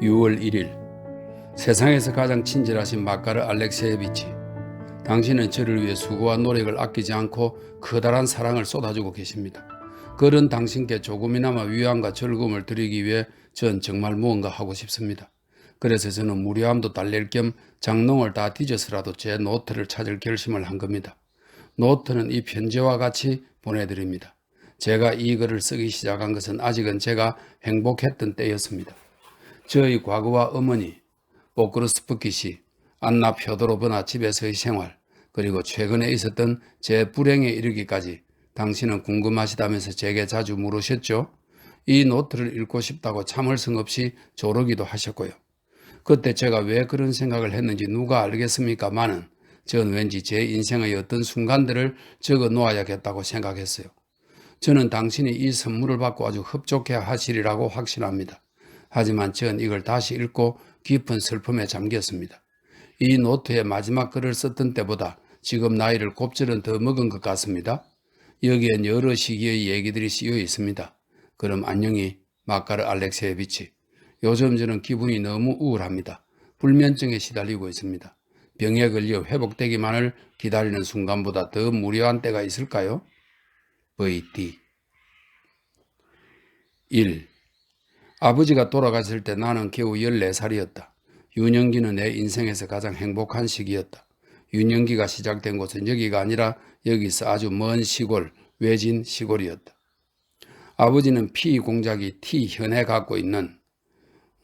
6월 1일 세상에서 가장 친절하신 마카르 알렉세예비치, 당신은 저를 위해 수고와 노력을 아끼지 않고 커다란 사랑을 쏟아주고 계십니다. 그런 당신께 조금이나마 위안과 즐거움을 드리기 위해 전 정말 무언가 하고 싶습니다. 그래서 저는 무료함도 달랠 겸 장롱을 다 뒤져서라도 제 노트를 찾을 결심을 한 겁니다. 노트는 이 편지와 같이 보내드립니다. 제가 이 글을 쓰기 시작한 것은 아직은 제가 행복했던 때였습니다. 저의 과거와 어머니, 포크로스프키 씨, 안나 표도로브나 집에서의 생활, 그리고 최근에 있었던 제 불행에 이르기까지 당신은 궁금하시다면서 제게 자주 물으셨죠? 이 노트를 읽고 싶다고 참을성 없이 조르기도 하셨고요. 그때 제가 왜 그런 생각을 했는지 누가 알겠습니까마는 전 왠지 제 인생의 어떤 순간들을 적어 놓아야겠다고 생각했어요. 저는 당신이 이 선물을 받고 아주 흡족해 하시리라고 확신합니다. 하지만 전 이걸 다시 읽고 깊은 슬픔에 잠겼습니다. 이 노트의 마지막 글을 썼던 때보다 지금 나이를 곱절은 더 먹은 것 같습니다. 여기엔 여러 시기의 얘기들이 쓰여 있습니다. 그럼 안녕히 마카르 알렉세예비치. 요즘 저는 기분이 너무 우울합니다. 불면증에 시달리고 있습니다. 병에 걸려 회복되기만을 기다리는 순간보다 더 무료한 때가 있을까요? VD 1. 아버지가 돌아가실 때 나는 겨우 14살이었다. 유년기는 내 인생에서 가장 행복한 시기였다. 유년기가 시작된 곳은 여기가 아니라 여기서 아주 먼 시골, 외진 시골이었다. 아버지는 피 공작이 T현에 갖고 있는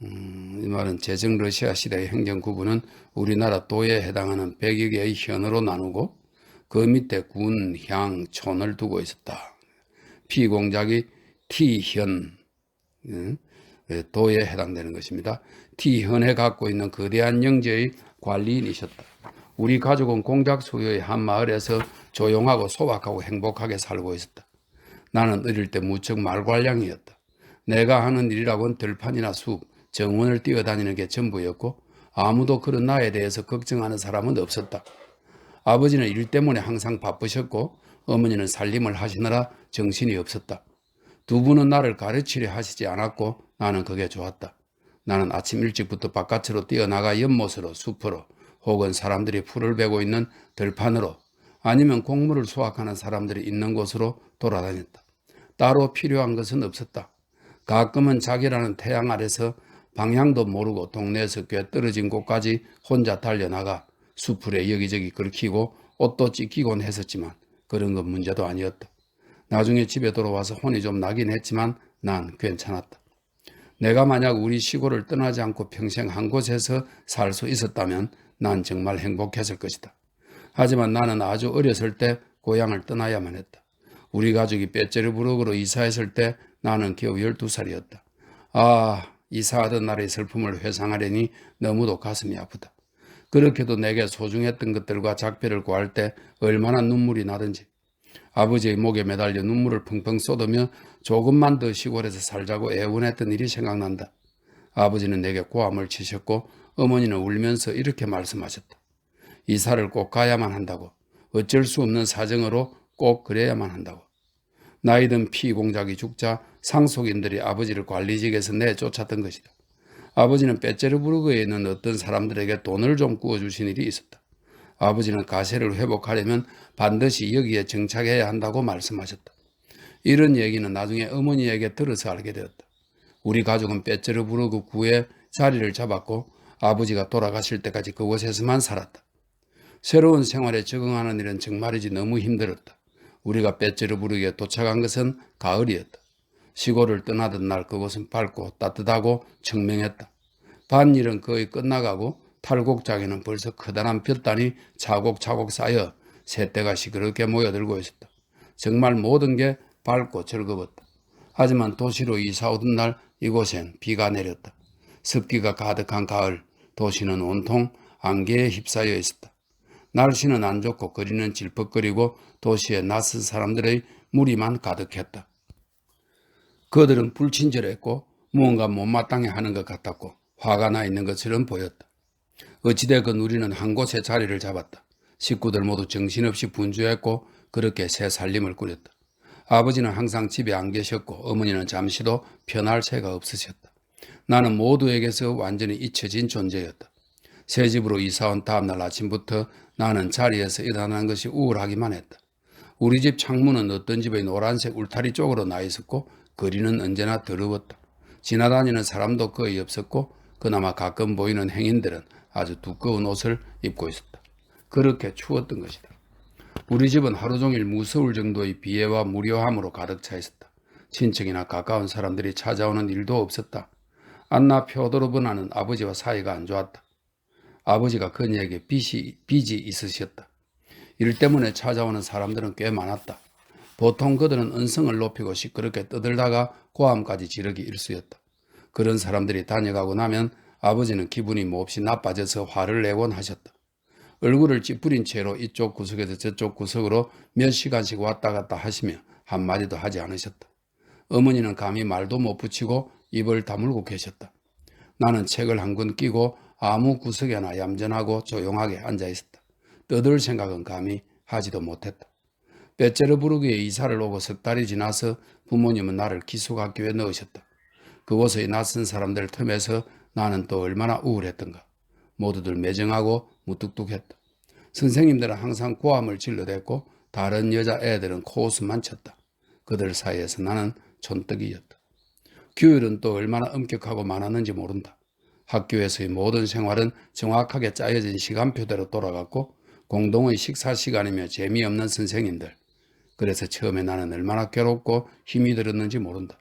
이 말은 제정 러시아 시대의 행정구분은 우리나라 도에 해당하는 100여 개의 현으로 나누고 그 밑에 군, 향, 촌을 두고 있었다. 피 공작이 T현, 도에 해당되는 것입니다. T현에 갖고 있는 거대한 영지의 관리인이셨다. 우리 가족은 공작 소유의 한 마을에서 조용하고 소박하고 행복하게 살고 있었다. 나는 어릴 때 무척 말괄량이었다. 내가 하는 일이라고는 들판이나 숲, 정원을 뛰어다니는 게 전부였고 아무도 그런 나에 대해서 걱정하는 사람은 없었다. 아버지는 일 때문에 항상 바쁘셨고 어머니는 살림을 하시느라 정신이 없었다. 두 분은 나를 가르치려 하시지 않았고 나는 그게 좋았다. 나는 아침 일찍부터 바깥으로 뛰어나가 연못으로, 숲으로, 혹은 사람들이 풀을 베고 있는 들판으로, 아니면 곡물을 수확하는 사람들이 있는 곳으로 돌아다녔다. 따로 필요한 것은 없었다. 가끔은 자기라는 태양 아래서 방향도 모르고 동네에서 꽤 떨어진 곳까지 혼자 달려나가 수풀에 여기저기 긁히고 옷도 찢기곤 했었지만 그런 건 문제도 아니었다. 나중에 집에 돌아와서 혼이 좀 나긴 했지만 난 괜찮았다. 내가 만약 우리 시골을 떠나지 않고 평생 한 곳에서 살 수 있었다면 난 정말 행복했을 것이다. 하지만 나는 아주 어렸을 때 고향을 떠나야만 했다. 우리 가족이 베테르부르크로 이사했을 때 나는 겨우 12살이었다. 이사하던 날의 슬픔을 회상하려니 너무도 가슴이 아프다. 그렇게도 내게 소중했던 것들과 작별을 구할 때 얼마나 눈물이 나든지. 아버지의 목에 매달려 눈물을 펑펑 쏟으며 조금만 더 시골에서 살자고 애원했던 일이 생각난다. 아버지는 내게 고함을 치셨고 어머니는 울면서 이렇게 말씀하셨다. 이사를 꼭 가야만 한다고. 어쩔 수 없는 사정으로 꼭 그래야만 한다고. 나이든 피공작이 죽자 상속인들이 아버지를 관리직에서 내쫓았던 것이다. 아버지는 베테르부르크에 있는 어떤 사람들에게 돈을 좀 구워주신 일이 있었다. 아버지는 가세를 회복하려면 반드시 여기에 정착해야 한다고 말씀하셨다. 이런 얘기는 나중에 어머니에게 들어서 알게 되었다. 우리 가족은 베테르부르크 구에 자리를 잡았고 아버지가 돌아가실 때까지 그곳에서만 살았다. 새로운 생활에 적응하는 일은 정말이지 너무 힘들었다. 우리가 베테르부르크에 도착한 것은 가을이었다. 시골을 떠나던 날 그곳은 밝고 따뜻하고 청명했다. 밭일은 거의 끝나가고 탈곡장에는 벌써 커다란 볕단이 차곡차곡 쌓여 새떼가 시끄럽게 모여들고 있었다. 정말 모든 게 밝고 즐거웠다. 하지만 도시로 이사 오던 날 이곳엔 비가 내렸다. 습기가 가득한 가을, 도시는 온통 안개에 휩싸여 있었다. 날씨는 안 좋고 거리는 질퍽거리고 도시에 낯선 사람들의 무리만 가득했다. 그들은 불친절했고 무언가 못마땅해 하는 것 같았고 화가 나 있는 것처럼 보였다. 어찌되건 우리는 한 곳에 자리를 잡았다. 식구들 모두 정신없이 분주했고 그렇게 새 살림을 꾸렸다. 아버지는 항상 집에 안 계셨고 어머니는 잠시도 편할 새가 없으셨다. 나는 모두에게서 완전히 잊혀진 존재였다. 새 집으로 이사온 다음날 아침부터 나는 자리에서 일어나는 것이 우울하기만 했다. 우리 집 창문은 어떤 집의 노란색 울타리 쪽으로 나 있었고 거리는 언제나 더러웠다. 지나다니는 사람도 거의 없었고 그나마 가끔 보이는 행인들은 아주 두꺼운 옷을 입고 있었다. 그렇게 추웠던 것이다. 우리 집은 하루 종일 무서울 정도의 비애와 무료함으로 가득 차 있었다. 친척이나 가까운 사람들이 찾아오는 일도 없었다. 안나 표도로브나는 아버지와 사이가 안 좋았다. 아버지가 그녀에게 빚이 있으셨다. 일 때문에 찾아오는 사람들은 꽤 많았다. 보통 그들은 언성을 높이고 시끄럽게 떠들다가 고함까지 지르기 일쑤였다. 그런 사람들이 다녀가고 나면 아버지는 기분이 몹시 나빠져서 화를 내곤 하셨다. 얼굴을 찌푸린 채로 이쪽 구석에서 저쪽 구석으로 몇 시간씩 왔다 갔다 하시며 한마디도 하지 않으셨다. 어머니는 감히 말도 못 붙이고 입을 다물고 계셨다. 나는 책을 한 권 끼고 아무 구석에나 얌전하고 조용하게 앉아 있었다. 떠들 생각은 감히 하지도 못했다. 빼째르부르크에 이사를 오고 석 달이 지나서 부모님은 나를 기숙학교에 넣으셨다. 그곳의 낯선 사람들 틈에서 나는 또 얼마나 우울했던가. 모두들 매정하고 무뚝뚝했다. 선생님들은 항상 고함을 질러댔고 다른 여자애들은 코웃음만 쳤다. 그들 사이에서 나는 촌뜨기였다. 규율은 또 얼마나 엄격하고 많았는지 모른다. 학교에서의 모든 생활은 정확하게 짜여진 시간표대로 돌아갔고 공동의 식사 시간이며 재미없는 선생님들. 그래서 처음에 나는 얼마나 괴롭고 힘이 들었는지 모른다.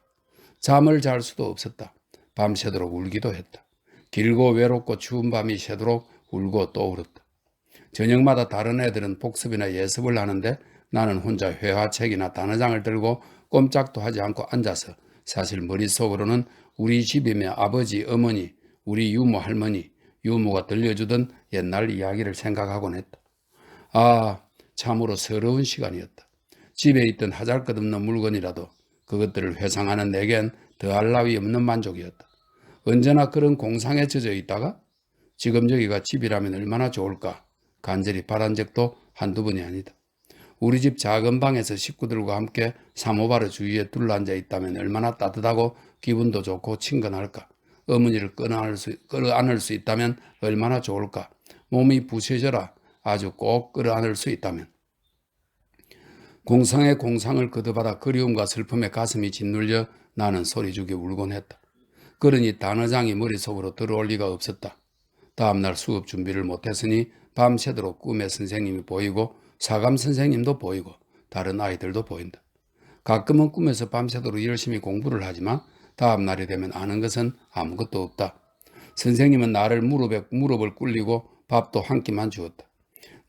잠을 잘 수도 없었다. 밤새도록 울기도 했다. 길고 외롭고 추운 밤이 새도록 울고 또 울었다. 저녁마다 다른 애들은 복습이나 예습을 하는데 나는 혼자 회화책이나 단어장을 들고 꼼짝도 하지 않고 앉아서 사실 머릿속으로는 우리 집이며 아버지, 어머니, 우리 유모 할머니, 유모가 들려주던 옛날 이야기를 생각하곤 했다. 아, 참으로 서러운 시간이었다. 집에 있던 하잘것없는 물건이라도 그것들을 회상하는 내겐 더할 나위 없는 만족이었다. 언제나 그런 공상에 젖어 있다가 지금 여기가 집이라면 얼마나 좋을까 간절히 바란 적도 한두 번이 아니다. 우리 집 작은 방에서 식구들과 함께 사모바르 주위에 둘러앉아 있다면 얼마나 따뜻하고 기분도 좋고 친근할까. 어머니를 끌어안을 수 있다면 얼마나 좋을까. 몸이 부셔져라 아주 꼭 끌어안을 수 있다면. 공상의 공상을 거듭하다 그리움과 슬픔에 가슴이 짓눌려 나는 소리죽여 울곤 했다. 그러니 단어장이 머릿속으로 들어올 리가 없었다. 다음날 수업 준비를 못했으니 밤새도록 꿈에 선생님이 보이고 사감 선생님도 보이고 다른 아이들도 보인다. 가끔은 꿈에서 밤새도록 열심히 공부를 하지만 다음날이 되면 아는 것은 아무것도 없다. 선생님은 나를 무릎을 꿇리고 밥도 한 끼만 주었다.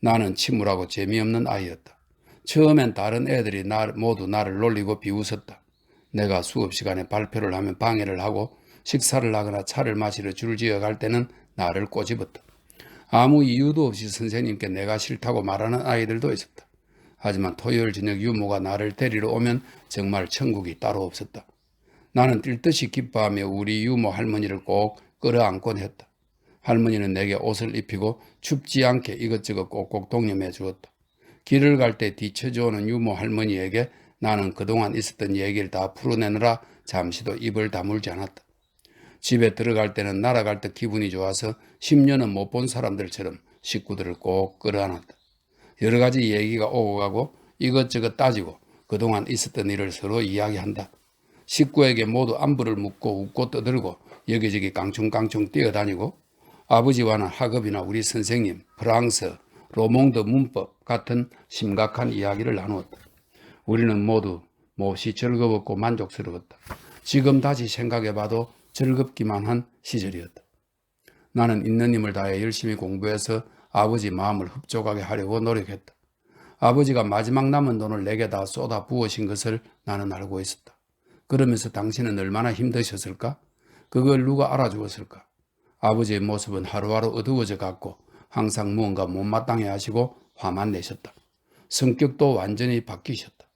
나는 침울하고 재미없는 아이였다. 처음엔 다른 애들이 모두 나를 놀리고 비웃었다. 내가 수업 시간에 발표를 하면 방해를 하고 식사를 하거나 차를 마시러 줄지어 갈 때는 나를 꼬집었다. 아무 이유도 없이 선생님께 내가 싫다고 말하는 아이들도 있었다. 하지만 토요일 저녁 유모가 나를 데리러 오면 정말 천국이 따로 없었다. 나는 뛸 듯이 기뻐하며 우리 유모 할머니를 꼭 끌어안곤 했다. 할머니는 내게 옷을 입히고 춥지 않게 이것저것 꼭꼭 독려해 주었다. 길을 갈 때 뒤쳐주오는 유모 할머니에게 나는 그동안 있었던 얘기를 다 풀어내느라 잠시도 입을 다물지 않았다. 집에 들어갈 때는 날아갈 듯 기분이 좋아서 10년은 못 본 사람들처럼 식구들을 꼭 끌어안았다. 여러 가지 얘기가 오고 가고 이것저것 따지고 그동안 있었던 일을 서로 이야기한다. 식구에게 모두 안부를 묻고 웃고 떠들고 여기저기 깡충깡충 뛰어다니고 아버지와는 학업이나 우리 선생님, 프랑스, 로몽드 문법 같은 심각한 이야기를 나누었다. 우리는 모두 몹시 즐거웠고 만족스러웠다. 지금 다시 생각해봐도 즐겁기만 한 시절이었다. 나는 있는 힘을 다해 열심히 공부해서 아버지 마음을 흡족하게 하려고 노력했다. 아버지가 마지막 남은 돈을 내게 다 쏟아 부으신 것을 나는 알고 있었다. 그러면서 당신은 얼마나 힘드셨을까? 그걸 누가 알아주었을까? 아버지의 모습은 하루하루 어두워져 갔고 항상 무언가 못마땅해 하시고 화만 내셨다. 성격도 완전히 바뀌셨다.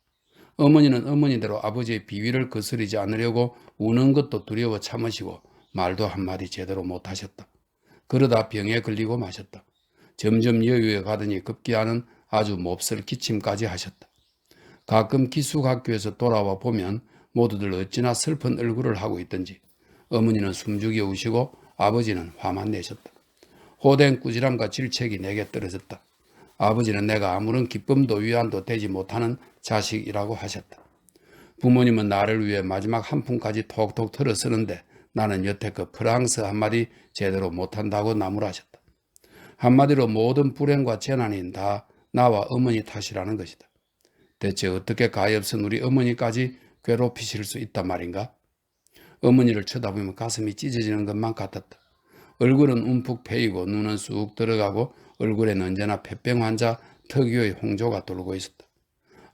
어머니는 어머니대로 아버지의 비위를 거스르지 않으려고 우는 것도 두려워 참으시고 말도 한마디 제대로 못하셨다. 그러다 병에 걸리고 마셨다. 점점 여유에 가더니 급기야는 아주 몹쓸 기침까지 하셨다. 가끔 기숙학교에서 돌아와 보면 모두들 어찌나 슬픈 얼굴을 하고 있던지 어머니는 숨죽이 우시고 아버지는 화만 내셨다. 호된 꾸지람과 질책이 내게 떨어졌다. 아버지는 내가 아무런 기쁨도 위안도 되지 못하는 자식이라고 하셨다. 부모님은 나를 위해 마지막 한 푼까지 톡톡 털어 쓰는데 나는 여태껏 프랑스 한마디 제대로 못한다고 나무라셨다. 한마디로 모든 불행과 재난이 다 나와 어머니 탓이라는 것이다. 대체 어떻게 가엾은 우리 어머니까지 괴롭히실 수 있단 말인가? 어머니를 쳐다보면 가슴이 찢어지는 것만 같았다. 얼굴은 움푹 패이고 눈은 쑥 들어가고 얼굴에는 언제나 폐병 환자 특유의 홍조가 돌고 있었다.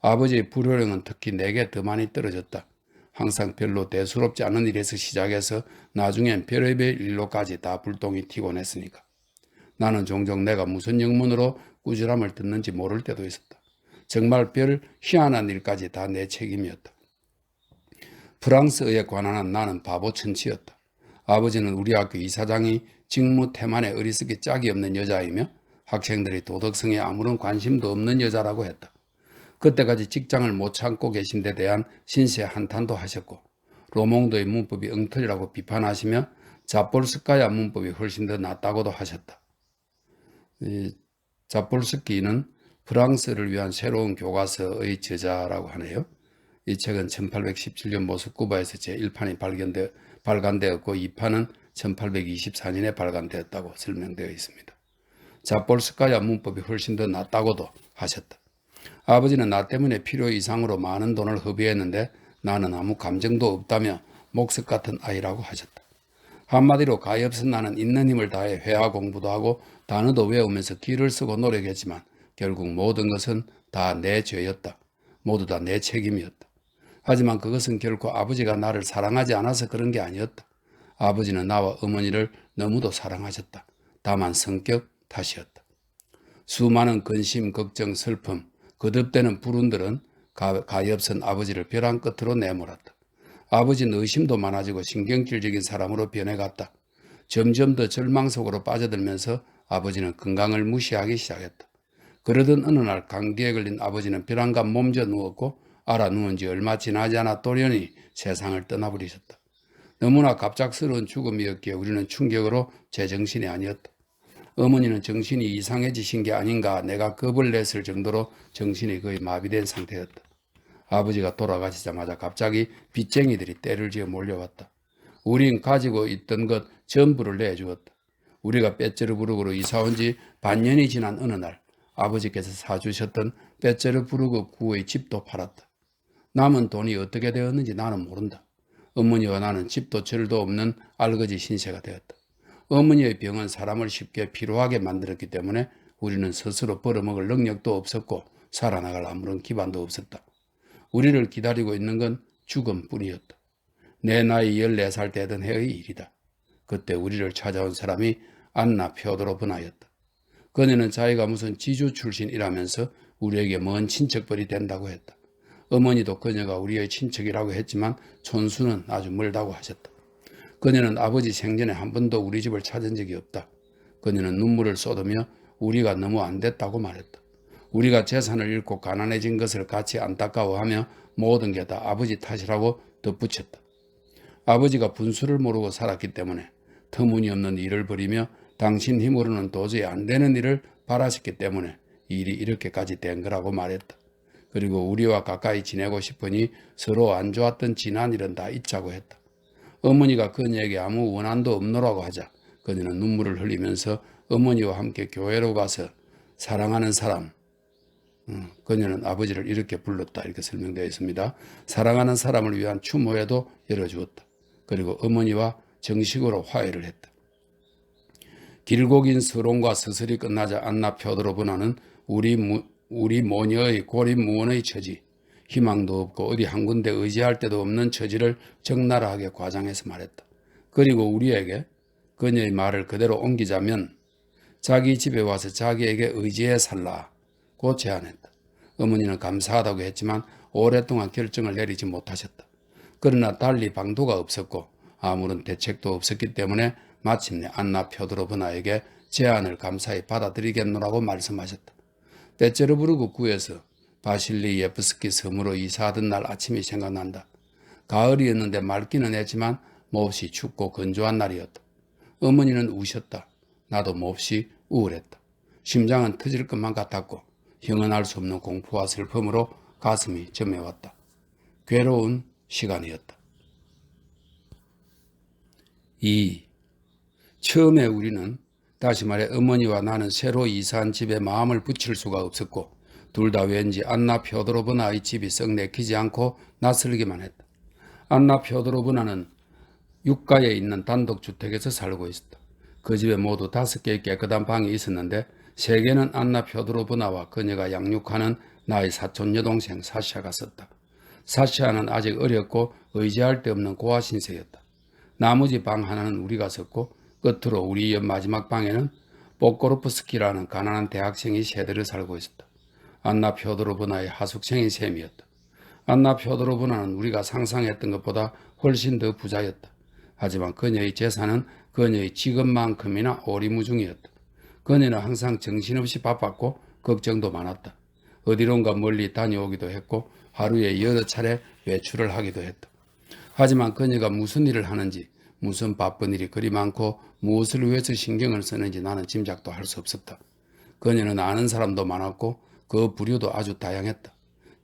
아버지의 불효령은 특히 내게 더 많이 떨어졌다. 항상 별로 대수롭지 않은 일에서 시작해서 나중엔 별의별 일로까지 다 불똥이 튀곤 했으니까. 나는 종종 내가 무슨 영문으로 꾸지람을 듣는지 모를 때도 있었다. 정말 별 희한한 일까지 다 내 책임이었다. 프랑스어에 관한 나는 바보천치였다. 아버지는 우리 학교 이사장이 직무 태만에 어리석기 짝이 없는 여자이며 학생들이 도덕성에 아무런 관심도 없는 여자라고 했다. 그때까지 직장을 못 참고 계신 데 대한 신세 한탄도 하셨고 로몽도의 문법이 엉터리라고 비판하시며 자폴스카야 문법이 훨씬 더 낫다고도 하셨다. 자폴스키는 프랑스를 위한 새로운 교과서의 저자라고 하네요. 이 책은 1817년 모스크바에서 제1판이 발간되었고 2판은 1824년에 발간되었다고 설명되어 있습니다. 자폴스카야 문법이 훨씬 더 낫다고도 하셨다. 아버지는 나 때문에 필요 이상으로 많은 돈을 허비했는데 나는 아무 감정도 없다며 목석 같은 아이라고 하셨다. 한마디로 가엾은 나는 있는 힘을 다해 회화 공부도 하고 단어도 외우면서 기를 쓰고 노력했지만 결국 모든 것은 다 내 죄였다. 모두 다 내 책임이었다. 하지만 그것은 결코 아버지가 나를 사랑하지 않아서 그런 게 아니었다. 아버지는 나와 어머니를 너무도 사랑하셨다. 다만 성격 탓이었다. 수많은 근심, 걱정, 슬픔, 거듭되는 불운들은 가엾은 아버지를 벼랑 끝으로 내몰았다. 아버지는 의심도 많아지고 신경질적인 사람으로 변해갔다. 점점 더 절망 속으로 빠져들면서 아버지는 건강을 무시하기 시작했다. 그러던 어느 날 감기에 걸린 아버지는 벼랑간 몸져 누웠고 알아 누운 지 얼마 지나지 않아 돌연히 세상을 떠나버리셨다. 너무나 갑작스러운 죽음이었기에 우리는 충격으로 제정신이 아니었다. 어머니는 정신이 이상해지신 게 아닌가 내가 겁을 냈을 정도로 정신이 거의 마비된 상태였다. 아버지가 돌아가시자마자 갑자기 빚쟁이들이 때를 지어 몰려왔다. 우린 가지고 있던 것 전부를 내주었다. 우리가 빼쩌르부르크로 이사온 지 반년이 지난 어느 날 아버지께서 사주셨던 빼쩌르부르크 구의 집도 팔았다. 남은 돈이 어떻게 되었는지 나는 모른다. 어머니와 나는 집도 절도 없는 알거지 신세가 되었다. 어머니의 병은 사람을 쉽게 피로하게 만들었기 때문에 우리는 스스로 벌어먹을 능력도 없었고 살아나갈 아무런 기반도 없었다. 우리를 기다리고 있는 건 죽음뿐이었다. 내 나이 14살 되던 해의 일이다. 그때 우리를 찾아온 사람이 안나 표도로브나였다. 그녀는 자기가 무슨 지주 출신이라면서 우리에게 먼 친척벌이 된다고 했다. 어머니도 그녀가 우리의 친척이라고 했지만 촌수는 아주 멀다고 하셨다. 그녀는 아버지 생전에 한 번도 우리 집을 찾은 적이 없다. 그녀는 눈물을 쏟으며 우리가 너무 안 됐다고 말했다. 우리가 재산을 잃고 가난해진 것을 같이 안타까워하며 모든 게 다 아버지 탓이라고 덧붙였다. 아버지가 분수를 모르고 살았기 때문에 터무니없는 일을 벌이며 당신 힘으로는 도저히 안 되는 일을 바라셨기 때문에 일이 이렇게까지 된 거라고 말했다. 그리고 우리와 가까이 지내고 싶으니 서로 안 좋았던 지난 일은 다 잊자고 했다. 어머니가 그녀에게 아무 원한도 없노라고 하자 그녀는 눈물을 흘리면서 어머니와 함께 교회로 가서 사랑하는 사람, 그녀는 아버지를 이렇게 불렀다. 이렇게 설명되어 있습니다. 사랑하는 사람을 위한 추모회도 열어주었다. 그리고 어머니와 정식으로 화해를 했다. 길고 긴 서론과 서설이 끝나자 안나 표도로브나는 우리 모녀의 고립무원의 처지, 희망도 없고 어디 한 군데 의지할 데도 없는 처지를 적나라하게 과장해서 말했다. 그리고 우리에게 그녀의 말을 그대로 옮기자면 자기 집에 와서 자기에게 의지해 살라고 제안했다. 어머니는 감사하다고 했지만 오랫동안 결정을 내리지 못하셨다. 그러나 달리 방도가 없었고 아무런 대책도 없었기 때문에 마침내 안나 표도로브나에게 제안을 감사히 받아들이겠노라고 말씀하셨다. 빼쩌르부르크 구에서 바실리 예프스키 섬으로 이사하던 날 아침이 생각난다. 가을이었는데 맑기는 했지만 몹시 춥고 건조한 날이었다. 어머니는 우셨다. 나도 몹시 우울했다. 심장은 터질 것만 같았고 형언할 수 없는 공포와 슬픔으로 가슴이 점해왔다. 괴로운 시간이었다. 2. 처음에 우리는, 다시 말해 어머니와 나는 새로 이사한 집에 마음을 붙일 수가 없었고 둘 다 왠지 안나 펴도로브나의 집이 썩 내키지 않고 낯설기만 했다. 안나 펴도로브나는 육가에 있는 단독주택에서 살고 있었다. 그 집에 모두 5개의 깨끗한 방이 있었는데 3개는 안나 펴도로브나와 그녀가 양육하는 나의 사촌 여동생 사샤가 썼다. 사샤는 아직 어렸고 의지할 데 없는 고아 신세였다. 나머지 방 하나는 우리가 썼고 끝으로 우리 옆 마지막 방에는 보코르프스키라는 가난한 대학생이 새들을 살고 있었다. 안나 펴도로브나의 하숙생인 셈이었다. 안나 펴도로브나는 우리가 상상했던 것보다 훨씬 더 부자였다. 하지만 그녀의 재산은 그녀의 직업만큼이나 오리무중이었다. 그녀는 항상 정신없이 바빴고 걱정도 많았다. 어디론가 멀리 다녀오기도 했고 하루에 여러 차례 외출을 하기도 했다. 하지만 그녀가 무슨 일을 하는지, 무슨 바쁜 일이 그리 많고 무엇을 위해서 신경을 쓰는지 나는 짐작도 할 수 없었다. 그녀는 아는 사람도 많았고 그 부류도 아주 다양했다.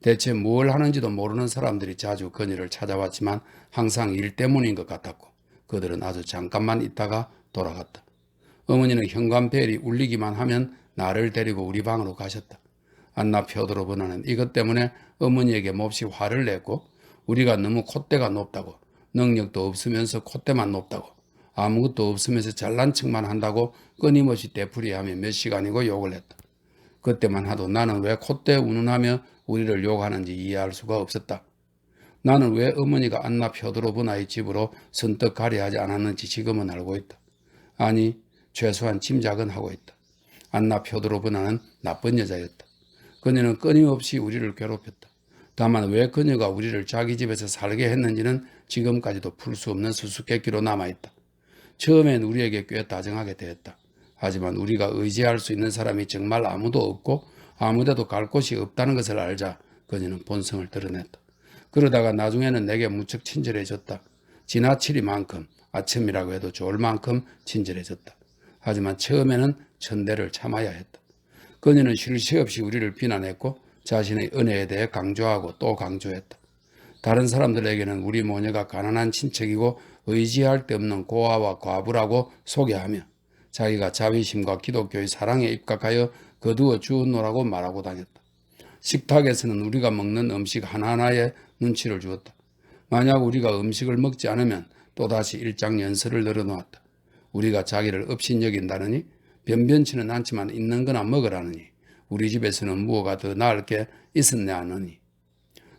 대체 뭘 하는지도 모르는 사람들이 자주 그녀를 찾아왔지만 항상 일 때문인 것 같았고 그들은 아주 잠깐만 있다가 돌아갔다. 어머니는 현관벨이 울리기만 하면 나를 데리고 우리 방으로 가셨다. 안나 펴도로브나는 이것 때문에 어머니에게 몹시 화를 냈고 우리가 너무 콧대가 높다고, 능력도 없으면서 콧대만 높다고, 아무것도 없으면서 잘난 척만 한다고 끊임없이 되풀이하며 몇 시간이고 욕을 했다. 그때만 하도 나는 왜 콧대 운운하며 우리를 욕하는지 이해할 수가 없었다. 나는 왜 어머니가 안나 펴도로브나의 집으로 선뜻 가려 하지 않았는지 지금은 알고 있다. 아니, 최소한 짐작은 하고 있다. 안나 펴도로브나는 나쁜 여자였다. 그녀는 끊임없이 우리를 괴롭혔다. 다만 왜 그녀가 우리를 자기 집에서 살게 했는지는 지금까지도 풀 수 없는 수수께끼로 남아있다. 처음엔 우리에게 꽤 다정하게 대했다. 하지만 우리가 의지할 수 있는 사람이 정말 아무도 없고 아무데도 갈 곳이 없다는 것을 알자 그녀는 본성을 드러냈다. 그러다가 나중에는 내게 무척 친절해졌다. 지나치리만큼, 아첨이라고 해도 좋을 만큼 친절해졌다. 하지만 처음에는 천대를 참아야 했다. 그녀는 쉴 새 없이 우리를 비난했고 자신의 은혜에 대해 강조하고 또 강조했다. 다른 사람들에게는 우리 모녀가 가난한 친척이고 의지할 데 없는 고아와 과부라고 소개하며 자기가 자비심과 기독교의 사랑에 입각하여 거두어 주었노라고 말하고 다녔다. 식탁에서는 우리가 먹는 음식 하나하나에 눈치를 주었다. 만약 우리가 음식을 먹지 않으면 또다시 일장연설을 늘어놓았다. 우리가 자기를 업신여긴다느니 변변치는 않지만 있는 거나 먹으라느니 우리 집에서는 무엇가 더 나을 게 있었냐 하느니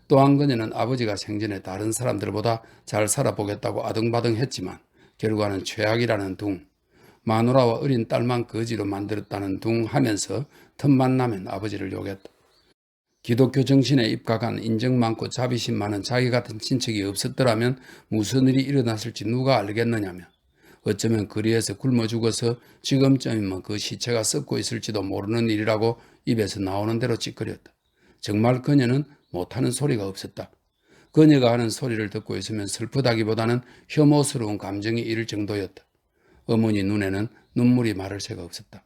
또한 그녀는 아버지가 생전에 다른 사람들보다 잘 살아보겠다고 아등바등했지만 결과는 최악이라는 둥, 마누라와 어린 딸만 거지로 만들었다는 둥 하면서 틈만 나면 아버지를 욕했다. 기독교 정신에 입각한 인정 많고 자비심 많은 자기 같은 친척이 없었더라면 무슨 일이 일어났을지 누가 알겠느냐며 어쩌면 거리에서 굶어 죽어서 지금쯤이면 그 시체가 썩고 있을지도 모르는 일이라고 입에서 나오는 대로 찌꺼렸다. 정말 그녀는 못하는 소리가 없었다. 그녀가 하는 소리를 듣고 있으면 슬프다기보다는 혐오스러운 감정이 이를 정도였다. 어머니 눈에는 눈물이 마를 새가 없었다.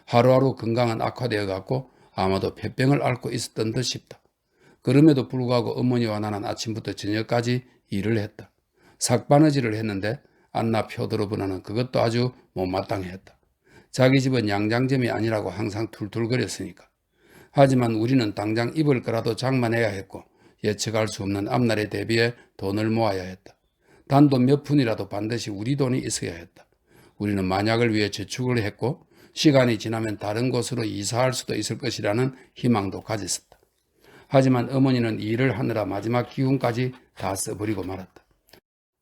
하루하루 건강은 악화되어 갔고 아마도 폐병을 앓고 있었던 듯 싶다. 그럼에도 불구하고 어머니와 나는 아침부터 저녁까지 일을 했다. 삭바느질을 했는데 안나 펴도로브나는 그것도 아주 못마땅해 했다. 자기 집은 양장점이 아니라고 항상 툴툴거렸으니까. 하지만 우리는 당장 입을 거라도 장만해야 했고 예측할 수 없는 앞날에 대비해 돈을 모아야 했다. 단돈 몇 푼이라도 반드시 우리 돈이 있어야 했다. 우리는 만약을 위해 저축을 했고 시간이 지나면 다른 곳으로 이사할 수도 있을 것이라는 희망도 가졌었다. 하지만 어머니는 일을 하느라 마지막 기운까지 다 써버리고 말았다.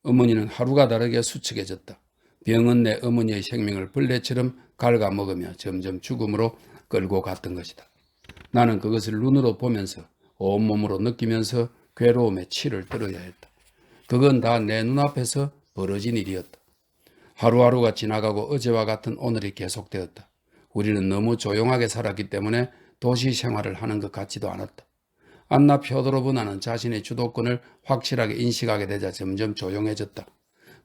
어머니는 하루가 다르게 수척해졌다. 병은 내 어머니의 생명을 벌레처럼 갉아먹으며 점점 죽음으로 끌고 갔던 것이다. 나는 그것을 눈으로 보면서 온몸으로 느끼면서 괴로움에 치를 떨어야 했다. 그건 다 내 눈앞에서 벌어진 일이었다. 하루하루가 지나가고 어제와 같은 오늘이 계속되었다. 우리는 너무 조용하게 살았기 때문에 도시 생활을 하는 것 같지도 않았다. 안나 펴도로브나는 자신의 주도권을 확실하게 인식하게 되자 점점 조용해졌다.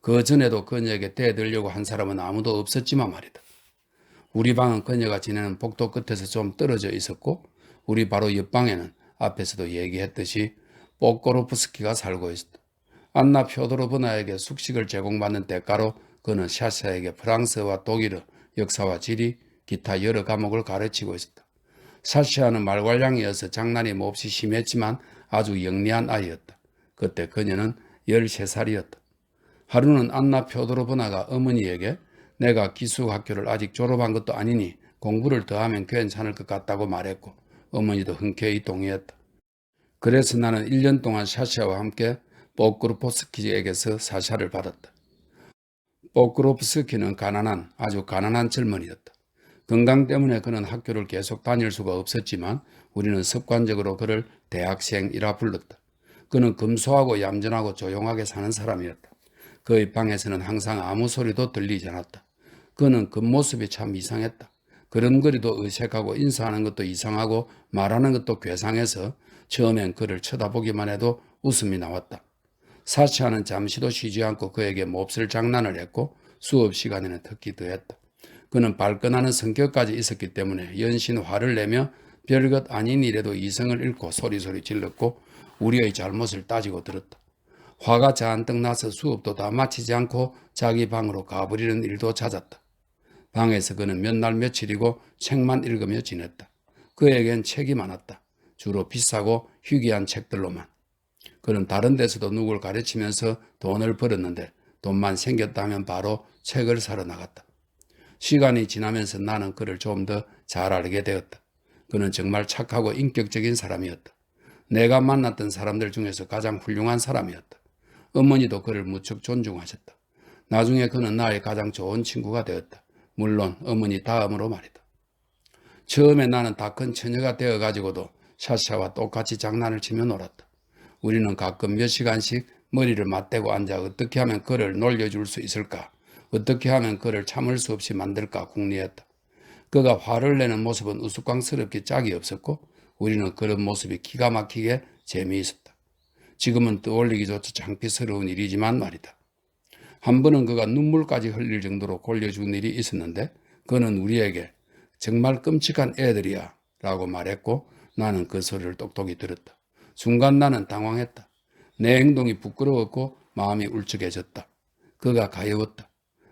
그 전에도 그녀에게 대들려고 한 사람은 아무도 없었지만 말이다. 우리 방은 그녀가 지내는 복도 끝에서 좀 떨어져 있었고 우리 바로 옆방에는 앞에서도 얘기했듯이 뽀꼬로프스키가 살고 있었다. 안나 표도로브나에게 숙식을 제공받는 대가로 그는 샤샤에게 프랑스와 독일어, 역사와 지리, 기타 여러 과목을 가르치고 있었다. 샤샤는 말괄량이어서 장난이 몹시 심했지만 아주 영리한 아이였다. 그때 그녀는 13살이었다. 하루는 안나 표도로브나가 어머니에게 내가 기숙학교를 아직 졸업한 것도 아니니 공부를 더 하면 괜찮을 것 같다고 말했고 어머니도 흔쾌히 동의했다. 그래서 나는 1년 동안 샤샤와 함께 뽀크로프스키에게서 사샤를 받았다. 뽀크로프스키는 아주 가난한 젊은이였다. 건강 때문에 그는 학교를 계속 다닐 수가 없었지만 우리는 습관적으로 그를 대학생이라 불렀다. 그는 검소하고 얌전하고 조용하게 사는 사람이었다. 그의 방에서는 항상 아무 소리도 들리지 않았다. 그는 겉모습이 참 이상했다. 걸음걸이도 어색하고 인사하는 것도 이상하고 말하는 것도 괴상해서 처음엔 그를 쳐다보기만 해도 웃음이 나왔다. 사치아는 잠시도 쉬지 않고 그에게 몹쓸 장난을 했고 수업 시간에는 특히 더했다. 그는 발끈하는 성격까지 있었기 때문에 연신 화를 내며 별것 아닌 일에도 이성을 잃고 소리소리 질렀고 우리의 잘못을 따지고 들었다. 화가 잔뜩 나서 수업도 다 마치지 않고 자기 방으로 가버리는 일도 잦았다. 방에서 그는 몇 날 며칠이고 책만 읽으며 지냈다. 그에겐 책이 많았다. 주로 비싸고 희귀한 책들로만. 그는 다른 데서도 누굴 가르치면서 돈을 벌었는데 돈만 생겼다면 바로 책을 사러 나갔다. 시간이 지나면서 나는 그를 좀 더 잘 알게 되었다. 그는 정말 착하고 인격적인 사람이었다. 내가 만났던 사람들 중에서 가장 훌륭한 사람이었다. 어머니도 그를 무척 존중하셨다. 나중에 그는 나의 가장 좋은 친구가 되었다. 물론 어머니 다음으로 말이다. 처음에 나는 다 큰 처녀가 되어가지고도 샤샤와 똑같이 장난을 치며 놀았다. 우리는 가끔 몇 시간씩 머리를 맞대고 앉아 어떻게 하면 그를 놀려줄 수 있을까? 어떻게 하면 그를 참을 수 없이 만들까 궁리했다. 그가 화를 내는 모습은 우스꽝스럽게 짝이 없었고 우리는 그런 모습이 기가 막히게 재미있었다. 지금은 떠올리기조차 창피스러운 일이지만 말이다. 한 번은 그가 눈물까지 흘릴 정도로 골려준 일이 있었는데 그는 우리에게 정말 끔찍한 애들이야 라고 말했고 나는 그 소리를 똑똑히 들었다. 순간 나는 당황했다. 내 행동이 부끄러웠고 마음이 울적해졌다. 그가 가여웠다.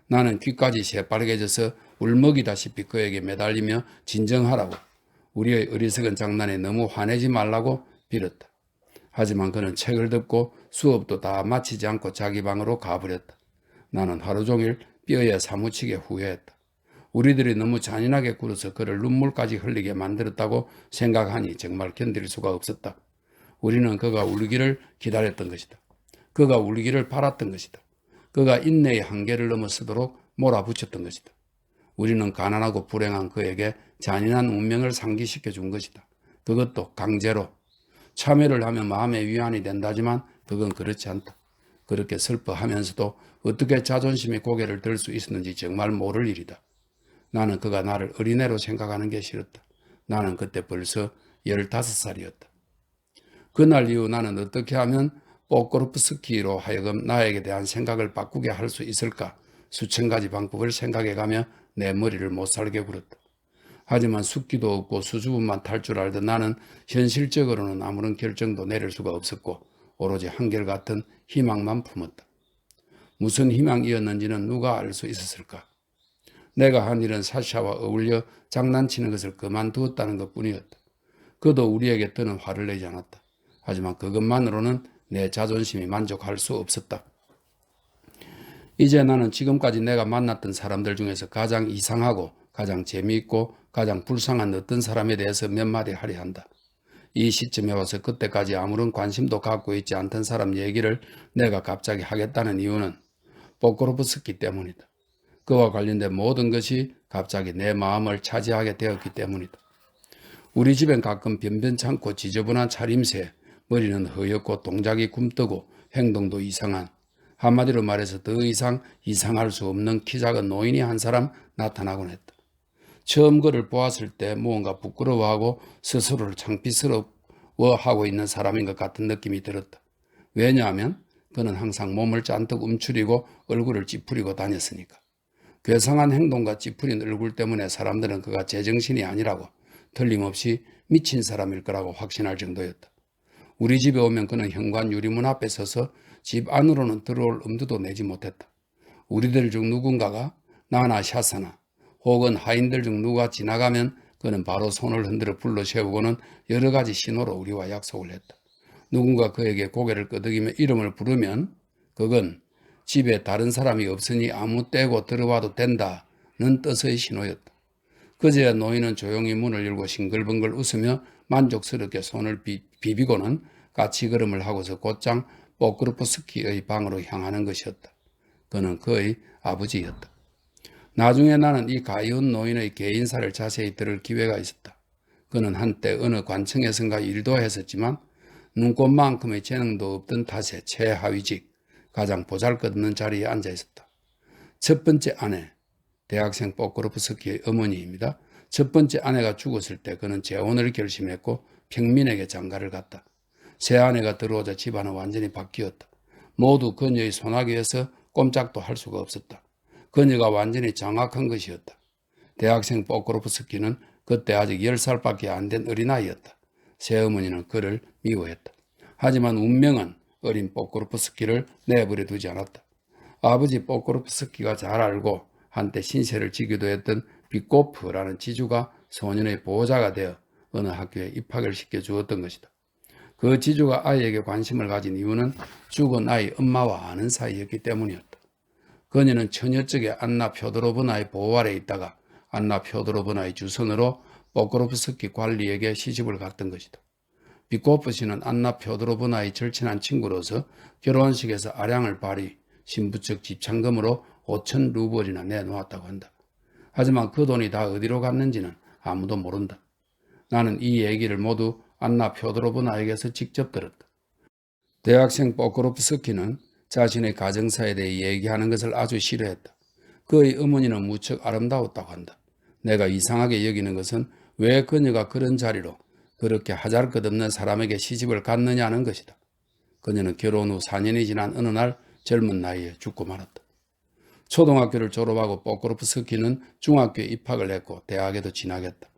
나는 귀까지 새빨개져서 울먹이다시피 그에게 매달리며 진정하라고 우리의 어리석은 장난에 너무 화내지 말라고 빌었다. 하지만 그는 책을 덮고 수업도 다 마치지 않고 자기 방으로 가버렸다. 나는 하루 종일 뼈에 사무치게 후회했다. 우리들이 너무 잔인하게 굴어서 그를 눈물까지 흘리게 만들었다고 생각하니 정말 견딜 수가 없었다. 우리는 그가 울기를 기다렸던 것이다. 그가 울기를 바랐던 것이다. 그가 인내의 한계를 넘어서도록 몰아붙였던 것이다. 우리는 가난하고 불행한 그에게 잔인한 운명을 상기시켜 준 것이다. 그것도 강제로. 참여를 하면 마음의 위안이 된다지만 그건 그렇지 않다. 그렇게 슬퍼하면서도 어떻게 자존심이 고개를 들 수 있었는지 정말 모를 일이다. 나는 그가 나를 어린애로 생각하는 게 싫었다. 나는 그때 벌써 15살이었다. 그날 이후 나는 어떻게 하면 뽀꼬르프스키로 하여금 나에게 대한 생각을 바꾸게 할 수 있을까 수천 가지 방법을 생각해가며 내 머리를 못살게 굴었다. 하지만 숙기도 없고 수줍음만 탈 줄 알던 나는 현실적으로는 아무런 결정도 내릴 수가 없었고 오로지 한결같은 희망만 품었다. 무슨 희망이었는지는 누가 알 수 있었을까? 내가 한 일은 사샤와 어울려 장난치는 것을 그만두었다는 것뿐이었다. 그도 우리에게 더는 화를 내지 않았다. 하지만 그것만으로는 내 자존심이 만족할 수 없었다. 이제 나는 지금까지 내가 만났던 사람들 중에서 가장 이상하고 가장 재미있고 가장 불쌍한 어떤 사람에 대해서 몇 마디 하려 한다. 이 시점에 와서 그때까지 아무런 관심도 갖고 있지 않던 사람 얘기를 내가 갑자기 하겠다는 이유는 뽀꼬로프스키 때문이다. 그와 관련된 모든 것이 갑자기 내 마음을 차지하게 되었기 때문이다. 우리 집엔 가끔 변변찮고 지저분한 차림새, 머리는 허옇고 동작이 굼뜨고 행동도 이상한, 한마디로 말해서 더 이상 이상할 수 없는 키 작은 노인이 한 사람 나타나곤 했다. 처음 그를 보았을 때 무언가 부끄러워하고 스스로를 창피스러워하고 있는 사람인 것 같은 느낌이 들었다. 왜냐하면 그는 항상 몸을 잔뜩 움츠리고 얼굴을 찌푸리고 다녔으니까. 괴상한 행동과 찌푸린 얼굴 때문에 사람들은 그가 제정신이 아니라고, 틀림없이 미친 사람일 거라고 확신할 정도였다. 우리 집에 오면 그는 현관 유리문 앞에 서서 집 안으로는 들어올 엄두도 내지 못했다. 우리들 중 누군가가 나나 샤사나 혹은 하인들 중 누가 지나가면 그는 바로 손을 흔들어 불러 세우고는 여러 가지 신호로 우리와 약속을 했다. 누군가 그에게 고개를 끄덕이며 이름을 부르면 그건 집에 다른 사람이 없으니 아무 때고 들어와도 된다는 뜻의 신호였다. 그제야 노인은 조용히 문을 열고 싱글벙글 웃으며 만족스럽게 손을 비비고는 까치 걸음을 하고서 곧장 포크로프스키의 방으로 향하는 것이었다. 그는 그의 아버지였다. 나중에 나는 이 가이운 노인의 개인사를 자세히 들을 기회가 있었다. 그는 한때 어느 관청에선가 일도 했었지만 눈꽃만큼의 재능도 없던 탓에 최하위직, 가장 보잘것없는 자리에 앉아 있었다. 첫 번째 아내, 대학생 포크로프스키의 어머니입니다. 첫 번째 아내가 죽었을 때 그는 재혼을 결심했고 평민에게 장가를 갔다. 새 아내가 들어오자 집안은 완전히 바뀌었다. 모두 그녀의 손아귀에서 꼼짝도 할 수가 없었다. 그녀가 완전히 장악한 것이었다. 대학생 포크로프스키는 그때 아직 10살밖에 안 된 어린아이였다. 새어머니는 그를 미워했다. 하지만 운명은 어린 포크로프스키를 내버려 두지 않았다. 아버지 포크로프스키가 잘 알고 한때 신세를 지기도 했던 비코프라는 지주가 소년의 보호자가 되어 어느 학교에 입학을 시켜주었던 것이다. 그 지주가 아이에게 관심을 가진 이유는 죽은 아이 엄마와 아는 사이였기 때문이었다. 그녀는 처녀적에 안나 표도로브나의 보호 아래 있다가 안나 표도로브나의 주선으로 포크로프스키 관리에게 시집을 갔던 것이다. 비코프 씨는 안나 표도로브나의 절친한 친구로서 결혼식에서 아량을 발휘, 신부 측 집창금으로 5천 루블이나 내놓았다고 한다. 하지만 그 돈이 다 어디로 갔는지는 아무도 모른다. 나는 이 얘기를 모두 안나 표도로브나에게서 직접 들었다. 대학생 포크로프스키는 자신의 가정사에 대해 얘기하는 것을 아주 싫어했다. 그의 어머니는 무척 아름다웠다고 한다. 내가 이상하게 여기는 것은 왜 그녀가 그런 자리로 그렇게 하잘것없는 사람에게 시집을 갔느냐는 것이다. 그녀는 결혼 후 4년이 지난 어느 날 젊은 나이에 죽고 말았다. 초등학교를 졸업하고 포크로프스키는 중학교에 입학을 했고 대학에도 진학했다.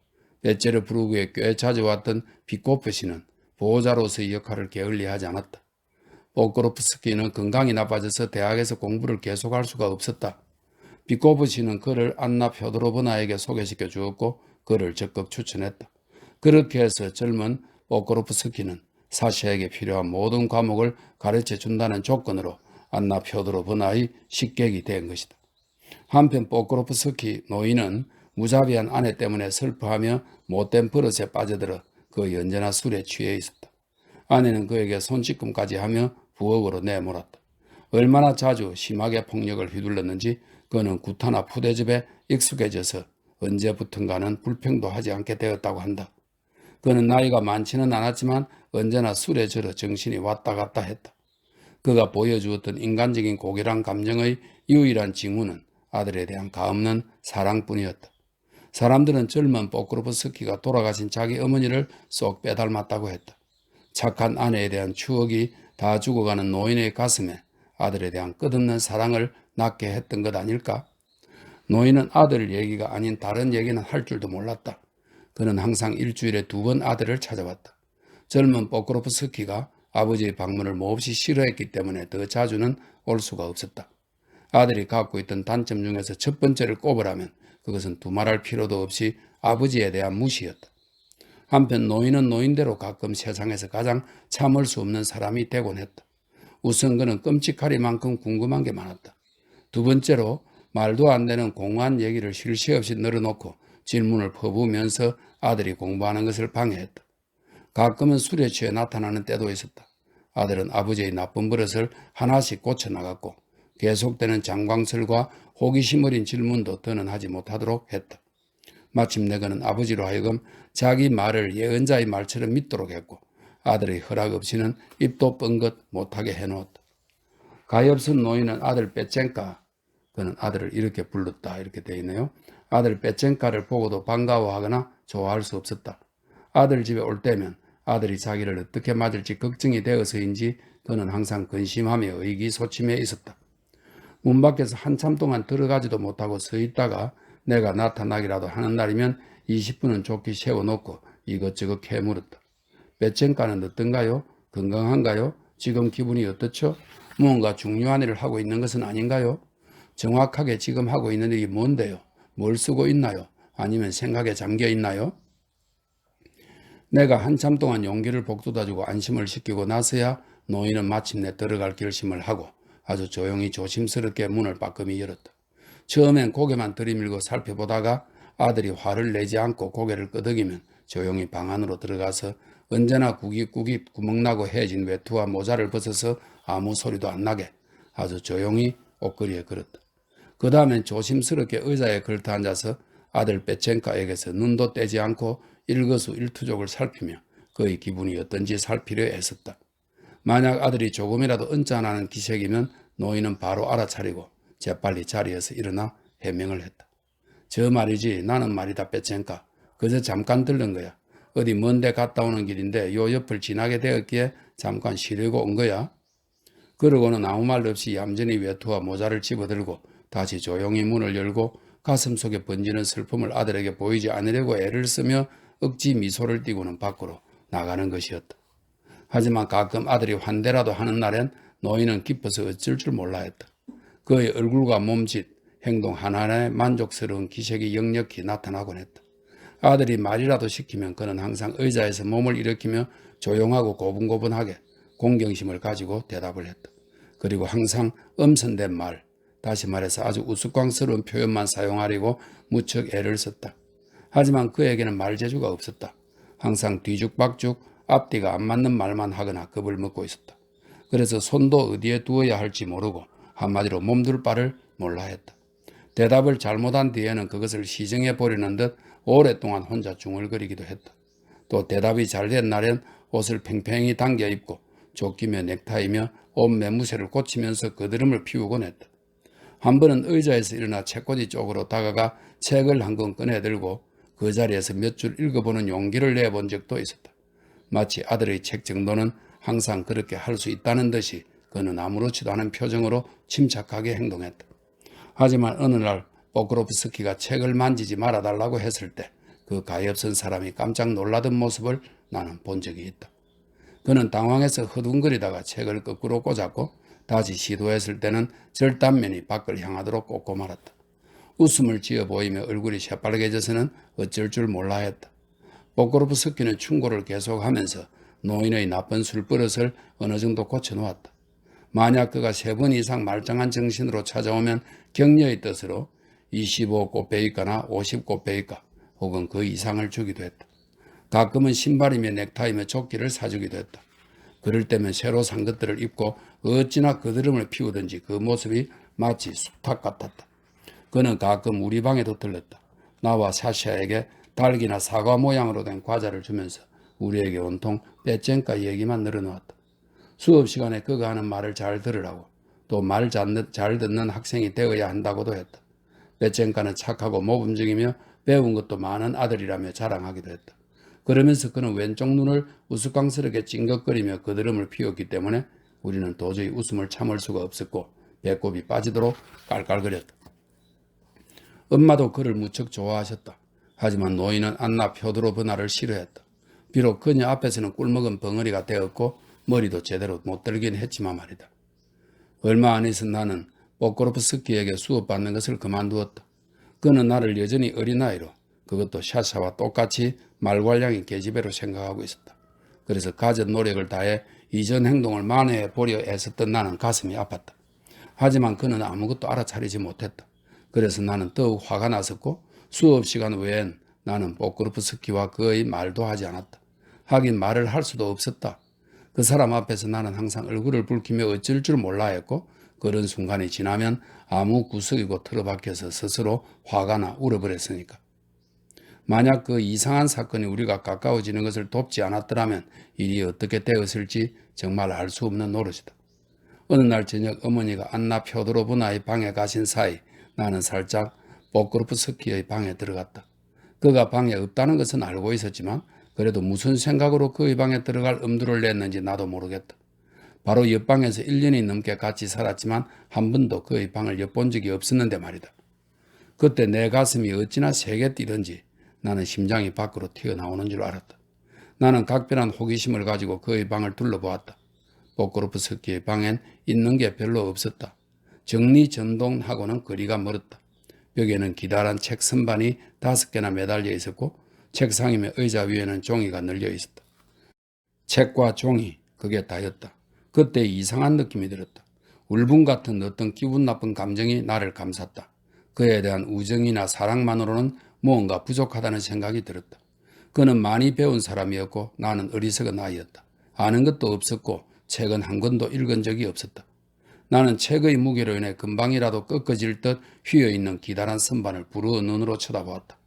베체르부르크에 꽤 자주 왔던 비코프 씨는 보호자로서의 역할을 게을리하지 않았다. 포크로프스키는 건강이 나빠져서 대학에서 공부를 계속할 수가 없었다. 비코프 씨는 그를 안나 표도로브나에게 소개시켜 주었고 그를 적극 추천했다. 그렇게 해서 젊은 포크로프스키는 사샤에게 필요한 모든 과목을 가르쳐 준다는 조건으로 안나 표도로브나의 식객이 된 것이다. 한편 포크로프스키 노인은 무자비한 아내 때문에 슬퍼하며 못된 버릇에 빠져들어 그 언제나 술에 취해 있었다. 아내는 그에게 손짓금까지 하며 부엌으로 내몰았다. 얼마나 자주 심하게 폭력을 휘둘렀는지 그는 구타나 푸대접에 익숙해져서 언제부턴가는 불평도 하지 않게 되었다고 한다. 그는 나이가 많지는 않았지만 언제나 술에 절어 정신이 왔다 갔다 했다. 그가 보여주었던 인간적인 고결한 감정의 유일한 징후는 아들에 대한 가없는 사랑뿐이었다. 사람들은 젊은 포크로프스키가 돌아가신 자기 어머니를 쏙 빼닮았다고 했다. 착한 아내에 대한 추억이 다 죽어가는 노인의 가슴에 아들에 대한 끝없는 사랑을 낳게 했던 것 아닐까? 노인은 아들 얘기가 아닌 다른 얘기는 할 줄도 몰랐다. 그는 항상 일주일에 2번 아들을 찾아왔다. 젊은 포크로프스키가 아버지의 방문을 몹시 싫어했기 때문에 더 자주는 올 수가 없었다. 아들이 갖고 있던 단점 중에서 첫 번째를 꼽으라면 그것은 두말할 필요도 없이 아버지에 대한 무시였다. 한편 노인은 노인대로 가끔 세상에서 가장 참을 수 없는 사람이 되곤 했다. 우선 그는 끔찍하리만큼 궁금한 게 많았다. 두 번째로 말도 안 되는 공허한 얘기를 쉴 새 없이 늘어놓고 질문을 퍼부으면서 아들이 공부하는 것을 방해했다. 가끔은 술에 취해 나타나는 때도 있었다. 아들은 아버지의 나쁜 버릇을 하나씩 고쳐나갔고 계속되는 장광설과 호기심 어린 질문도 더는 하지 못하도록 했다. 마침내 그는 아버지로 하여금 자기 말을 예언자의 말처럼 믿도록 했고 아들의 허락 없이는 입도 뻥긋 못하게 해놓았다. 가엾은 노인은 아들 빼첸카, 그는 아들을 이렇게 불렀다 이렇게 되어 있네요. 아들 빼첸카를 보고도 반가워하거나 좋아할 수 없었다. 아들 집에 올 때면 아들이 자기를 어떻게 맞을지 걱정이 되어서인지 그는 항상 근심하며 의기소침해 있었다. 문 밖에서 한참 동안 들어가지도 못하고 서 있다가 내가 나타나기라도 하는 날이면 20분은 좋게 세워놓고 이것저것 캐물었다. 배짱가는 어떤가요? 건강한가요? 지금 기분이 어떻죠? 무언가 중요한 일을 하고 있는 것은 아닌가요? 정확하게 지금 하고 있는 일이 뭔데요? 뭘 쓰고 있나요? 아니면 생각에 잠겨 있나요? 내가 한참 동안 용기를 북돋아주고 안심을 시키고 나서야 노인은 마침내 들어갈 결심을 하고 아주 조용히 조심스럽게 문을 빠끔히 열었다. 처음엔 고개만 들이밀고 살펴보다가 아들이 화를 내지 않고 고개를 끄덕이면 조용히 방 안으로 들어가서 언제나 구깃구깃 구멍나고 해진 외투와 모자를 벗어서 아무 소리도 안 나게 아주 조용히 옷걸이에 걸었다. 그 다음엔 조심스럽게 의자에 걸터 앉아서 아들 빼첸카에게서 눈도 떼지 않고 일거수일투족을 살피며 그의 기분이 어떤지 살피려 애썼다. 만약 아들이 조금이라도 언짢아하는 기색이면 노인은 바로 알아차리고 재빨리 자리에서 일어나 해명을 했다. 저 말이지 나는 말이다 빼첸카. 그저 잠깐 들른 거야. 어디 먼데 갔다 오는 길인데 요 옆을 지나게 되었기에 잠깐 쉬려고 온 거야. 그러고는 아무 말 없이 얌전히 외투와 모자를 집어들고 다시 조용히 문을 열고 가슴속에 번지는 슬픔을 아들에게 보이지 않으려고 애를 쓰며 억지 미소를 띠고는 밖으로 나가는 것이었다. 하지만 가끔 아들이 환대라도 하는 날엔 노인은 기뻐서 어쩔 줄 몰라 했다. 그의 얼굴과 몸짓, 행동 하나하나에 만족스러운 기색이 역력히 나타나곤 했다. 아들이 말이라도 시키면 그는 항상 의자에서 몸을 일으키며 조용하고 고분고분하게 공경심을 가지고 대답을 했다. 그리고 항상 엄선된 말, 다시 말해서 아주 우스꽝스러운 표현만 사용하려고 무척 애를 썼다. 하지만 그에게는 말재주가 없었다. 항상 뒤죽박죽 앞뒤가 안 맞는 말만 하거나 겁을 먹고 있었다. 그래서 손도 어디에 두어야 할지 모르고 한마디로 몸둘 바를 몰라 했다. 대답을 잘못한 뒤에는 그것을 시정해 버리는 듯 오랫동안 혼자 중얼거리기도 했다. 또 대답이 잘 된 날엔 옷을 팽팽히 당겨 입고 조끼며 넥타이며 옷 매무새를 고치면서 거드름을 피우곤 했다. 한 번은 의자에서 일어나 책꽂이 쪽으로 다가가 책을 한 권 꺼내들고 그 자리에서 몇 줄 읽어보는 용기를 내본 적도 있었다. 마치 아들의 책 정도는 항상 그렇게 할 수 있다는 듯이 그는 아무렇지도 않은 표정으로 침착하게 행동했다. 하지만 어느 날 포크로프스키가 책을 만지지 말아달라고 했을 때 그 가엾은 사람이 깜짝 놀라던 모습을 나는 본 적이 있다. 그는 당황해서 허둥거리다가 책을 거꾸로 꽂았고 다시 시도했을 때는 절단면이 밖을 향하도록 꽂고 말았다. 웃음을 지어 보이며 얼굴이 새빨개져서는 어쩔 줄 몰라 했다. 포크로프스키는 충고를 계속하면서 노인의 나쁜 술버릇을 어느 정도 고쳐놓았다. 만약 그가 3번 이상 말짱한 정신으로 찾아오면 격려의 뜻으로 25꼬페이카나 50꼬페이카 혹은 그 이상을 주기도 했다. 가끔은 신발이며 넥타이며 조끼를 사주기도 했다. 그럴 때면 새로 산 것들을 입고 어찌나 거드름을 피우든지 그 모습이 마치 수탉 같았다. 그는 가끔 우리 방에도 들렀다. 나와 사샤에게 닭이나 사과 모양으로 된 과자를 주면서 우리에게 온통 빼쨍까 얘기만 늘어놓았다. 수업 시간에 그가 하는 말을 잘 들으라고 또 말 잘 듣는 학생이 되어야 한다고도 했다. 빼쨍까는 착하고 모범적이며 배운 것도 많은 아들이라며 자랑하기도 했다. 그러면서 그는 왼쪽 눈을 우스꽝스럽게 찡긋거리며 거드름을 피웠기 때문에 우리는 도저히 웃음을 참을 수가 없었고 배꼽이 빠지도록 깔깔거렸다. 엄마도 그를 무척 좋아하셨다. 하지만 노인은 안나 표드로브나를 싫어했다. 비록 그녀 앞에서는 꿀먹은 벙어리가 되었고 머리도 제대로 못 들긴 했지만 말이다. 얼마 안 있어 나는 포크로프스키에게 수업받는 것을 그만두었다. 그는 나를 여전히 어린아이로 그것도 샤샤와 똑같이 말괄량이 계집애로 생각하고 있었다. 그래서 가진 노력을 다해 이전 행동을 만회해 보려 애썼던 나는 가슴이 아팠다. 하지만 그는 아무것도 알아차리지 못했다. 그래서 나는 더욱 화가 났었고 수업 시간 외엔 나는 포크로프스키와 그의 말도 하지 않았다. 하긴 말을 할 수도 없었다. 그 사람 앞에서 나는 항상 얼굴을 붉히며 어쩔 줄 몰라 했고 그런 순간이 지나면 아무 구석이고 틀어박혀서 스스로 화가 나 울어버렸으니까. 만약 그 이상한 사건이 우리가 가까워지는 것을 돕지 않았더라면 일이 어떻게 되었을지 정말 알 수 없는 노릇이다. 어느 날 저녁 어머니가 안나 표드로브나의 방에 가신 사이 나는 살짝 포크로프스키의 방에 들어갔다. 그가 방에 없다는 것은 알고 있었지만 그래도 무슨 생각으로 그의 방에 들어갈 엄두를 냈는지 나도 모르겠다. 바로 옆방에서 1년이 넘게 같이 살았지만 한 번도 그의 방을 엿본 적이 없었는데 말이다. 그때 내 가슴이 어찌나 세게 뛰던지 나는 심장이 밖으로 튀어나오는 줄 알았다. 나는 각별한 호기심을 가지고 그의 방을 둘러보았다. 보크로프스키의 방엔 있는 게 별로 없었다. 정리전동하고는 거리가 멀었다. 벽에는 기다란 책 선반이 5개나 매달려 있었고 책상이며 의자 위에는 종이가 널려 있었다. 책과 종이, 그게 다였다. 그때 이상한 느낌이 들었다. 울분 같은 어떤 기분 나쁜 감정이 나를 감쌌다. 그에 대한 우정이나 사랑만으로는 무언가 부족하다는 생각이 들었다. 그는 많이 배운 사람이었고 나는 어리석은 아이였다. 아는 것도 없었고 책은 한 권도 읽은 적이 없었다. 나는 책의 무게로 인해 금방이라도 꺾어질 듯 휘어있는 기다란 선반을 부러운 눈으로 쳐다보았다.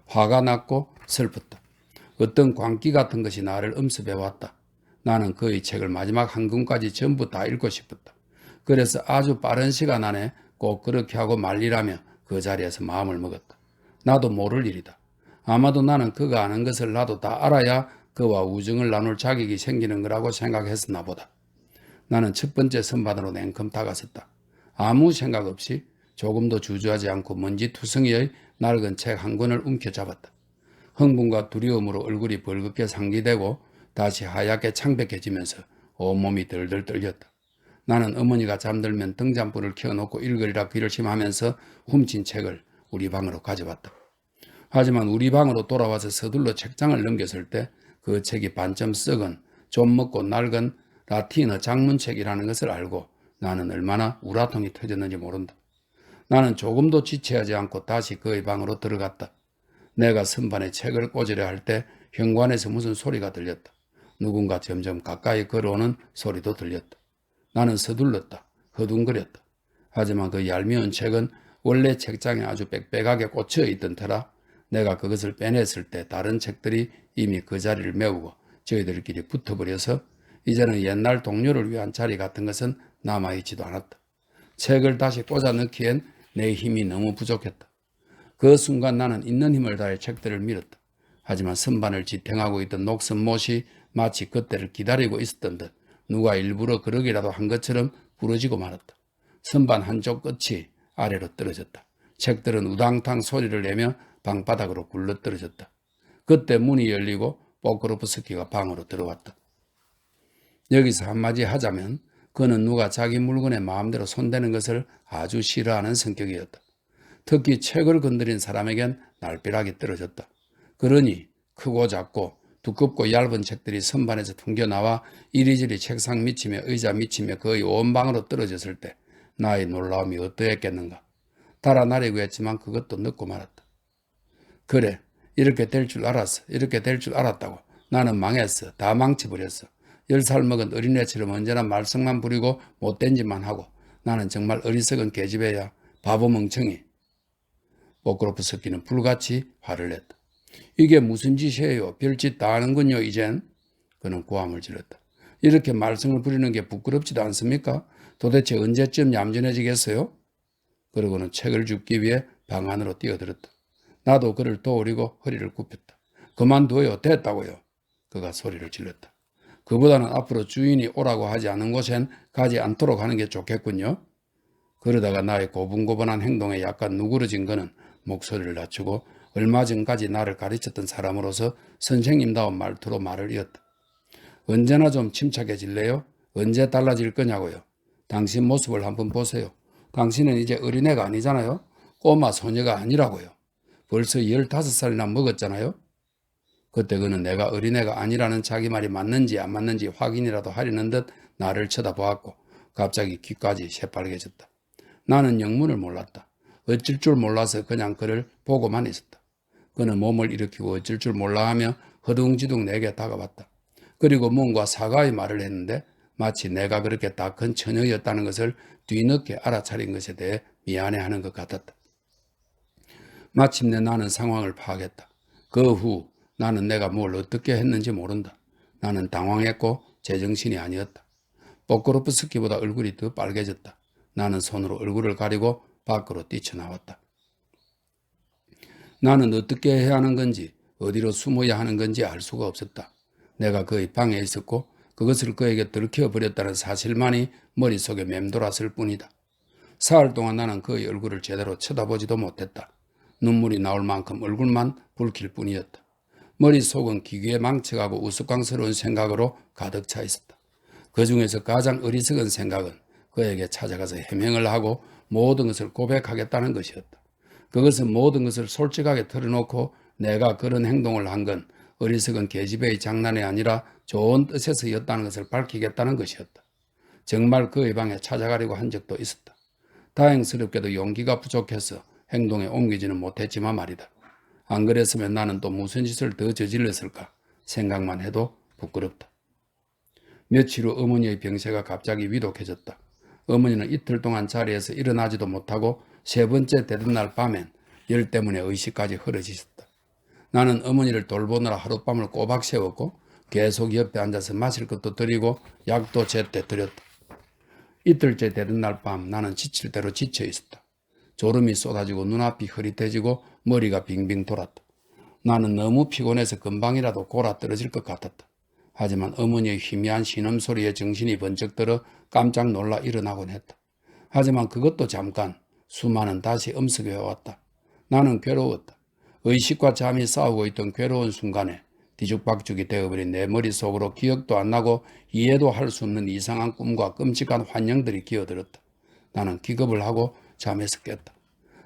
화가 났고 슬펐다. 어떤 광기 같은 것이 나를 엄습해왔다. 나는 그의 책을 마지막 한 권까지 전부 다 읽고 싶었다. 그래서 아주 빠른 시간 안에 꼭 그렇게 하고 말리라며 그 자리에서 마음을 먹었다. 나도 모를 일이다. 아마도 나는 그가 아는 것을 나도 다 알아야 그와 우정을 나눌 자격이 생기는 거라고 생각했었나 보다. 나는 첫 번째 선반으로 냉큼 다가섰다. 아무 생각 없이 조금도 주저하지 않고 먼지투성이의 낡은 책 한 권을 움켜잡았다. 흥분과 두려움으로 얼굴이 벌겋게 상기되고 다시 하얗게 창백해지면서 온몸이 덜덜 떨렸다. 나는 어머니가 잠들면 등잔불을 켜놓고 읽으리라 결심하면서 훔친 책을 우리 방으로 가져왔다. 하지만 우리 방으로 돌아와서 서둘러 책장을 넘겼을 때 그 책이 반쯤 썩은 좀 먹고 낡은 라틴어 장문책이라는 것을 알고 나는 얼마나 우라통이 터졌는지 모른다. 나는 조금도 지체하지 않고 다시 그의 방으로 들어갔다. 내가 선반에 책을 꽂으려 할 때 현관에서 무슨 소리가 들렸다. 누군가 점점 가까이 걸어오는 소리도 들렸다. 나는 서둘렀다. 허둥거렸다. 하지만 그 얄미운 책은 원래 책장에 아주 빽빽하게 꽂혀 있던 터라 내가 그것을 빼냈을 때 다른 책들이 이미 그 자리를 메우고 저희들끼리 붙어버려서 이제는 옛날 동료를 위한 자리 같은 것은 남아있지도 않았다. 책을 다시 꽂아 넣기엔 내 힘이 너무 부족했다. 그 순간 나는 있는 힘을 다해 책들을 밀었다. 하지만 선반을 지탱하고 있던 녹슨 못이 마치 그때를 기다리고 있었던 듯 누가 일부러 그러기라도 한 것처럼 부러지고 말았다. 선반 한쪽 끝이 아래로 떨어졌다. 책들은 우당탕 소리를 내며 방바닥으로 굴러떨어졌다. 그때 문이 열리고 보크로프스키가 방으로 들어왔다. 여기서 한마디 하자면 그는 누가 자기 물건에 마음대로 손대는 것을 아주 싫어하는 성격이었다. 특히 책을 건드린 사람에겐 날벼락이 떨어졌다. 그러니 크고 작고 두껍고 얇은 책들이 선반에서 튕겨나와 이리저리 책상 밑이며 의자 밑이며 거의 온 방으로 떨어졌을 때 나의 놀라움이 어떠했겠는가. 달아나려고 했지만 그것도 늦고 말았다. 그래, 이렇게 될 줄 알았어. 이렇게 될 줄 알았다고. 나는 망했어. 다 망쳐버렸어. 10살 먹은 어린애처럼 언제나 말썽만 부리고 못된 짓만 하고 나는 정말 어리석은 계집애야. 바보 멍청이. 보크로프스키는 불같이 화를 냈다. 이게 무슨 짓이에요? 별짓 다 하는군요, 이젠. 그는 고함을 질렀다. 이렇게 말썽을 부리는 게 부끄럽지도 않습니까? 도대체 언제쯤 얌전해지겠어요? 그러고는 책을 줍기 위해 방 안으로 뛰어들었다. 나도 그를 도우리고 허리를 굽혔다. 그만둬요. 됐다고요. 그가 소리를 질렀다. 그보다는 앞으로 주인이 오라고 하지 않은 곳엔 가지 않도록 하는 게 좋겠군요. 그러다가 나의 고분고분한 행동에 약간 누그러진 그는 목소리를 낮추고 얼마 전까지 나를 가르쳤던 사람으로서 선생님다운 말투로 말을 이었다. 언제나 좀 침착해질래요? 언제 달라질 거냐고요. 당신 모습을 한번 보세요. 당신은 이제 어린애가 아니잖아요. 꼬마 소녀가 아니라고요. 벌써 15살이나 먹었잖아요. 그때 그는 내가 어린애가 아니라는 자기 말이 맞는지 안 맞는지 확인이라도 하려는 듯 나를 쳐다보았고 갑자기 귀까지 새빨개졌다. 나는 영문을 몰랐다. 어쩔 줄 몰라서 그냥 그를 보고만 있었다. 그는 몸을 일으키고 어쩔 줄 몰라 하며 허둥지둥 내게 다가왔다. 그리고 뭔가 사과의 말을 했는데 마치 내가 그렇게 다 큰 처녀였다는 것을 뒤늦게 알아차린 것에 대해 미안해하는 것 같았다. 마침내 나는 상황을 파악했다. 그 후 나는 내가 뭘 어떻게 했는지 모른다. 나는 당황했고 제정신이 아니었다. 보크로프스키보다 얼굴이 더 빨개졌다. 나는 손으로 얼굴을 가리고 밖으로 뛰쳐나왔다. 나는 어떻게 해야 하는 건지 어디로 숨어야 하는 건지 알 수가 없었다. 내가 그의 방에 있었고 그것을 그에게 들켜버렸다는 사실만이 머릿속에 맴돌았을 뿐이다. 사흘 동안 나는 그의 얼굴을 제대로 쳐다보지도 못했다. 눈물이 나올 만큼 얼굴만 붉힐 뿐이었다. 머릿속은 기괴 망측하고 우스꽝스러운 생각으로 가득 차 있었다. 그 중에서 가장 어리석은 생각은 그에게 찾아가서 해명을 하고 모든 것을 고백하겠다는 것이었다. 그것은 모든 것을 솔직하게 털어놓고 내가 그런 행동을 한 건 어리석은 계집애의 장난이 아니라 좋은 뜻에서였다는 것을 밝히겠다는 것이었다. 정말 그의 방에 찾아가려고 한 적도 있었다. 다행스럽게도 용기가 부족해서 행동에 옮기지는 못했지만 말이다. 안 그랬으면 나는 또 무슨 짓을 더 저질렀을까 생각만 해도 부끄럽다. 며칠 후 어머니의 병세가 갑자기 위독해졌다. 어머니는 이틀 동안 자리에서 일어나지도 못하고 세 번째 되던 날 밤엔 열 때문에 의식까지 흐려지셨다. 나는 어머니를 돌보느라 하룻밤을 꼬박 세웠고 계속 옆에 앉아서 마실 것도 드리고 약도 제때 드렸다. 이틀째 되던 날 밤 나는 지칠 대로 지쳐 있었다. 졸음이 쏟아지고 눈앞이 흐릿해지고 머리가 빙빙 돌았다. 나는 너무 피곤해서 금방이라도 골아 떨어질 것 같았다. 하지만 어머니의 희미한 신음소리에 정신이 번쩍 들어 깜짝 놀라 일어나곤 했다. 하지만 그것도 잠깐, 수많은 다시 엄습해 왔다. 나는 괴로웠다. 의식과 잠이 싸우고 있던 괴로운 순간에 뒤죽박죽이 되어버린 내 머릿속으로 기억도 안 나고 이해도 할 수 없는 이상한 꿈과 끔찍한 환영들이 기어들었다. 나는 기겁을 하고 잠에서 깼다.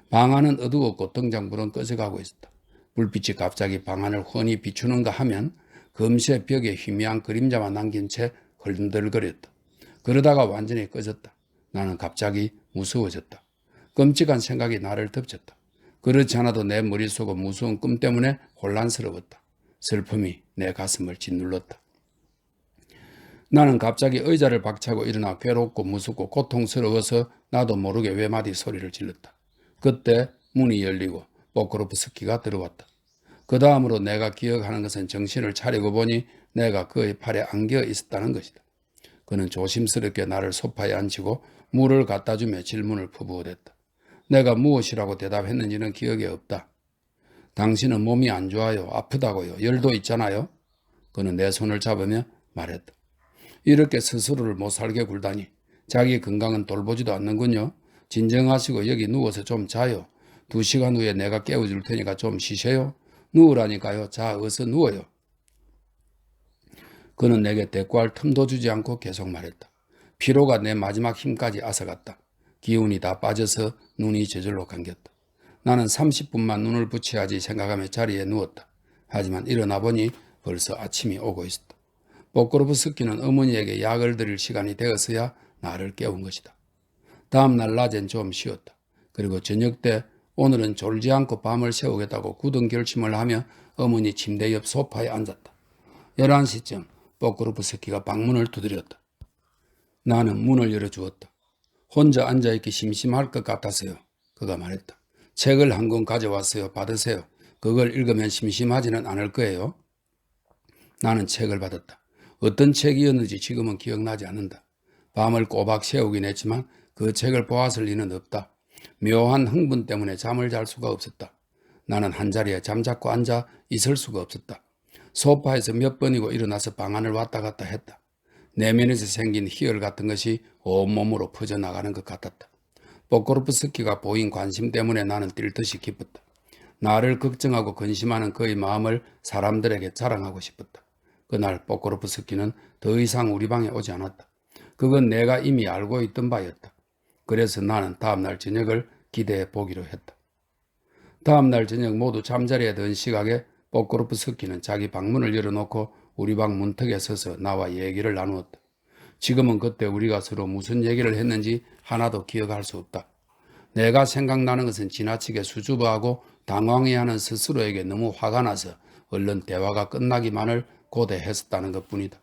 방 안은 어두웠고 등장불은 꺼져가고 있었다. 불빛이 갑자기 방 안을 훤히 비추는가 하면 금세 벽에 희미한 그림자만 남긴 채 흔들거렸다. 그러다가 완전히 꺼졌다. 나는 갑자기 무서워졌다. 끔찍한 생각이 나를 덮쳤다. 그렇지 않아도 내 머릿속은 무서운 꿈 때문에 혼란스러웠다. 슬픔이 내 가슴을 짓눌렀다. 나는 갑자기 의자를 박차고 일어나 괴롭고 무섭고 고통스러워서 나도 모르게 외마디 소리를 질렀다. 그때 문이 열리고 포크로프스키가 들어왔다. 그 다음으로 내가 기억하는 것은 정신을 차리고 보니 내가 그의 팔에 안겨 있었다는 것이다. 그는 조심스럽게 나를 소파에 앉히고 물을 갖다 주며 질문을 퍼부어댔다. 내가 무엇이라고 대답했는지는 기억에 없다. 당신은 몸이 안 좋아요. 아프다고요. 열도 있잖아요. 그는 내 손을 잡으며 말했다. 이렇게 스스로를 못 살게 굴다니 자기 건강은 돌보지도 않는군요. 진정하시고 여기 누워서 좀 자요. 2시간 후에 내가 깨워줄 테니까 좀 쉬세요. 누우라니까요. 자, 어서 누워요. 그는 내게 대꾸할 틈도 주지 않고 계속 말했다. 피로가 내 마지막 힘까지 앗아갔다. 기운이 다 빠져서 눈이 저절로 감겼다. 나는 30분만 눈을 붙여야지 생각하며 자리에 누웠다. 하지만 일어나 보니 벌써 아침이 오고 있었다. 포크로프스키는 어머니에게 약을 드릴 시간이 되었어야 나를 깨운 것이다. 다음 날 낮엔 좀 쉬었다. 그리고 저녁 때 오늘은 졸지 않고 밤을 새우겠다고 굳은 결심을 하며 어머니 침대 옆 소파에 앉았다. 11시쯤 포크로프스키가 방문을 두드렸다. 나는 문을 열어주었다. 혼자 앉아있기 심심할 것 같아서요. 그가 말했다. 책을 한 권 가져왔어요. 받으세요. 그걸 읽으면 심심하지는 않을 거예요. 나는 책을 받았다. 어떤 책이었는지 지금은 기억나지 않는다. 밤을 꼬박 새우긴 했지만 그 책을 보았을 리는 없다. 묘한 흥분 때문에 잠을 잘 수가 없었다. 나는 한자리에 잠자코 앉아 있을 수가 없었다. 소파에서 몇 번이고 일어나서 방 안을 왔다 갔다 했다. 내면에서 생긴 희열 같은 것이 온몸으로 퍼져나가는 것 같았다. 포크로프스키가 보인 관심 때문에 나는 뛸 듯이 기뻤다. 나를 걱정하고 근심하는 그의 마음을 사람들에게 자랑하고 싶었다. 그날 포크로프스키는 더 이상 우리 방에 오지 않았다. 그건 내가 이미 알고 있던 바였다. 그래서 나는 다음날 저녁을 기대해 보기로 했다. 다음날 저녁 모두 잠자리에 든 시각에 포크로프스키는 자기 방문을 열어놓고 우리 방 문턱에 서서 나와 얘기를 나누었다. 지금은 그때 우리가 서로 무슨 얘기를 했는지 하나도 기억할 수 없다. 내가 생각나는 것은 지나치게 수줍어하고 당황해하는 스스로에게 너무 화가 나서 얼른 대화가 끝나기만을 고대했었다는 것뿐이다.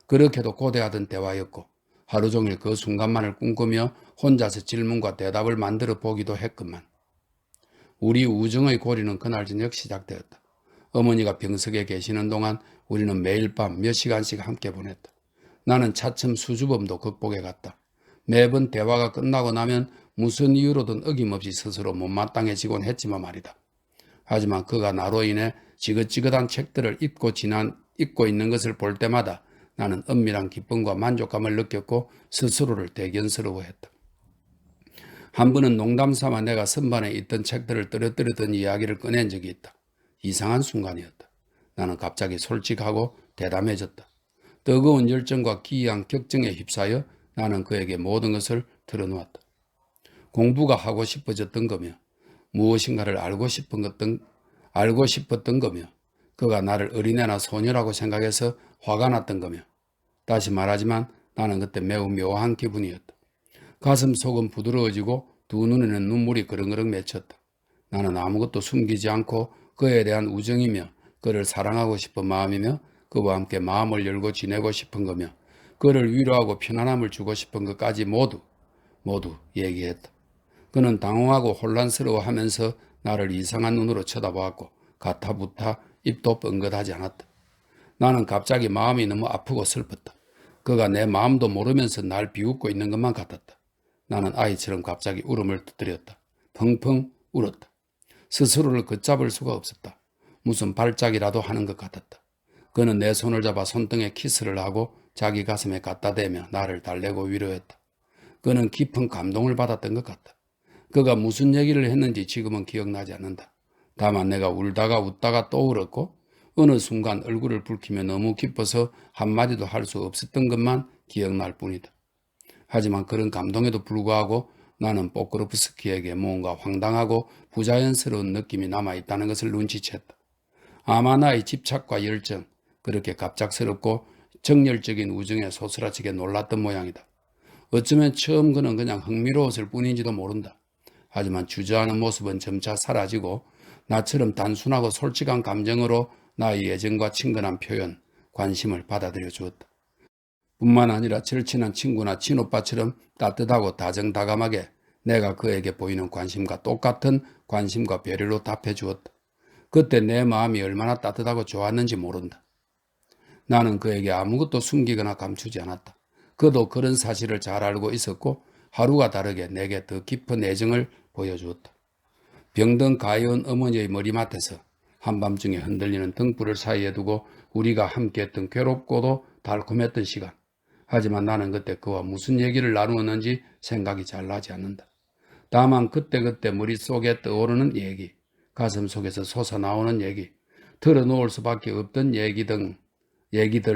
그렇게도 고대하던 대화였고 하루 종일 그 순간만을 꿈꾸며 혼자서 질문과 대답을 만들어 보기도 했건만 우리 우정의 고리는 그날 저녁 시작되었다. 어머니가 병석에 계시는 동안 우리는 매일 밤 몇 시간씩 함께 보냈다. 나는 차츰 수줍음도 극복해 갔다. 매번 대화가 끝나고 나면 무슨 이유로든 어김없이 스스로 못마땅해지곤 했지만 말이다. 하지만 그가 나로 인해 지긋지긋한 책들을 읽고 있는 것을 볼 때마다 나는 은밀한 기쁨과 만족감을 느꼈고 스스로를 대견스러워했다. 한 번은 농담 삼아 내가 선반에 있던 책들을 떨어뜨리던 이야기를 꺼낸 적이 있다. 이상한 순간이었다. 나는 갑자기 솔직하고 대담해졌다. 뜨거운 열정과 기이한 격정에 휩싸여 나는 그에게 모든 것을 털어놓았다. 공부가 하고 싶어졌던 거며 무엇인가를 알고 싶었던 거며 그가 나를 어린애나 소녀라고 생각해서 화가 났던 거며 다시 말하지만 나는 그때 매우 묘한 기분이었다. 가슴 속은 부드러워지고 두 눈에는 눈물이 그렁그렁 맺혔다. 나는 아무것도 숨기지 않고 그에 대한 우정이며 그를 사랑하고 싶은 마음이며 그와 함께 마음을 열고 지내고 싶은 거며 그를 위로하고 편안함을 주고 싶은 것까지 모두 얘기했다. 그는 당황하고 혼란스러워하면서 나를 이상한 눈으로 쳐다보았고 가타부타 입도 뻥긋하지 않았다. 나는 갑자기 마음이 너무 아프고 슬펐다. 그가 내 마음도 모르면서 날 비웃고 있는 것만 같았다. 나는 아이처럼 갑자기 울음을 터뜨렸다. 펑펑 울었다. 스스로를 걷잡을 수가 없었다. 무슨 발작이라도 하는 것 같았다. 그는 내 손을 잡아 손등에 키스를 하고 자기 가슴에 갖다 대며 나를 달래고 위로했다. 그는 깊은 감동을 받았던 것 같다. 그가 무슨 얘기를 했는지 지금은 기억나지 않는다. 다만 내가 울다가 웃다가 또 울었고 어느 순간 얼굴을 붉히며 너무 기뻐서 한마디도 할 수 없었던 것만 기억날 뿐이다. 하지만 그런 감동에도 불구하고 나는 포크로프스키에게 뭔가 황당하고 부자연스러운 느낌이 남아있다는 것을 눈치챘다. 아마 나의 집착과 열정, 그렇게 갑작스럽고 정열적인 우정에 소스라치게 놀랐던 모양이다. 어쩌면 처음 그는 그냥 흥미로웠을 뿐인지도 모른다. 하지만 주저하는 모습은 점차 사라지고 나처럼 단순하고 솔직한 감정으로 나의 애정과 친근한 표현, 관심을 받아들여 주었다. 뿐만 아니라 절친한 친구나 친오빠처럼 따뜻하고 다정다감하게 내가 그에게 보이는 관심과 똑같은 관심과 배려로 답해 주었다. 그때 내 마음이 얼마나 따뜻하고 좋았는지 모른다. 나는 그에게 아무것도 숨기거나 감추지 않았다. 그도 그런 사실을 잘 알고 있었고 하루가 다르게 내게 더 깊은 애정을 보여주었다. 병든 가여운 어머니의 머리맡에서 한밤중에 흔들리는 등불을 사이에 두고 우리가 함께했던 괴롭고도 달콤했던 시간. 하지만 나는 그때 그와 무슨 얘기를 나누었는지 생각이 잘 나지 않는다. 다만 그때그때 머릿속에 떠오르는 얘기, 가슴 속에서 솟아나오는 얘기, 털어놓을 수밖에 없던 얘기들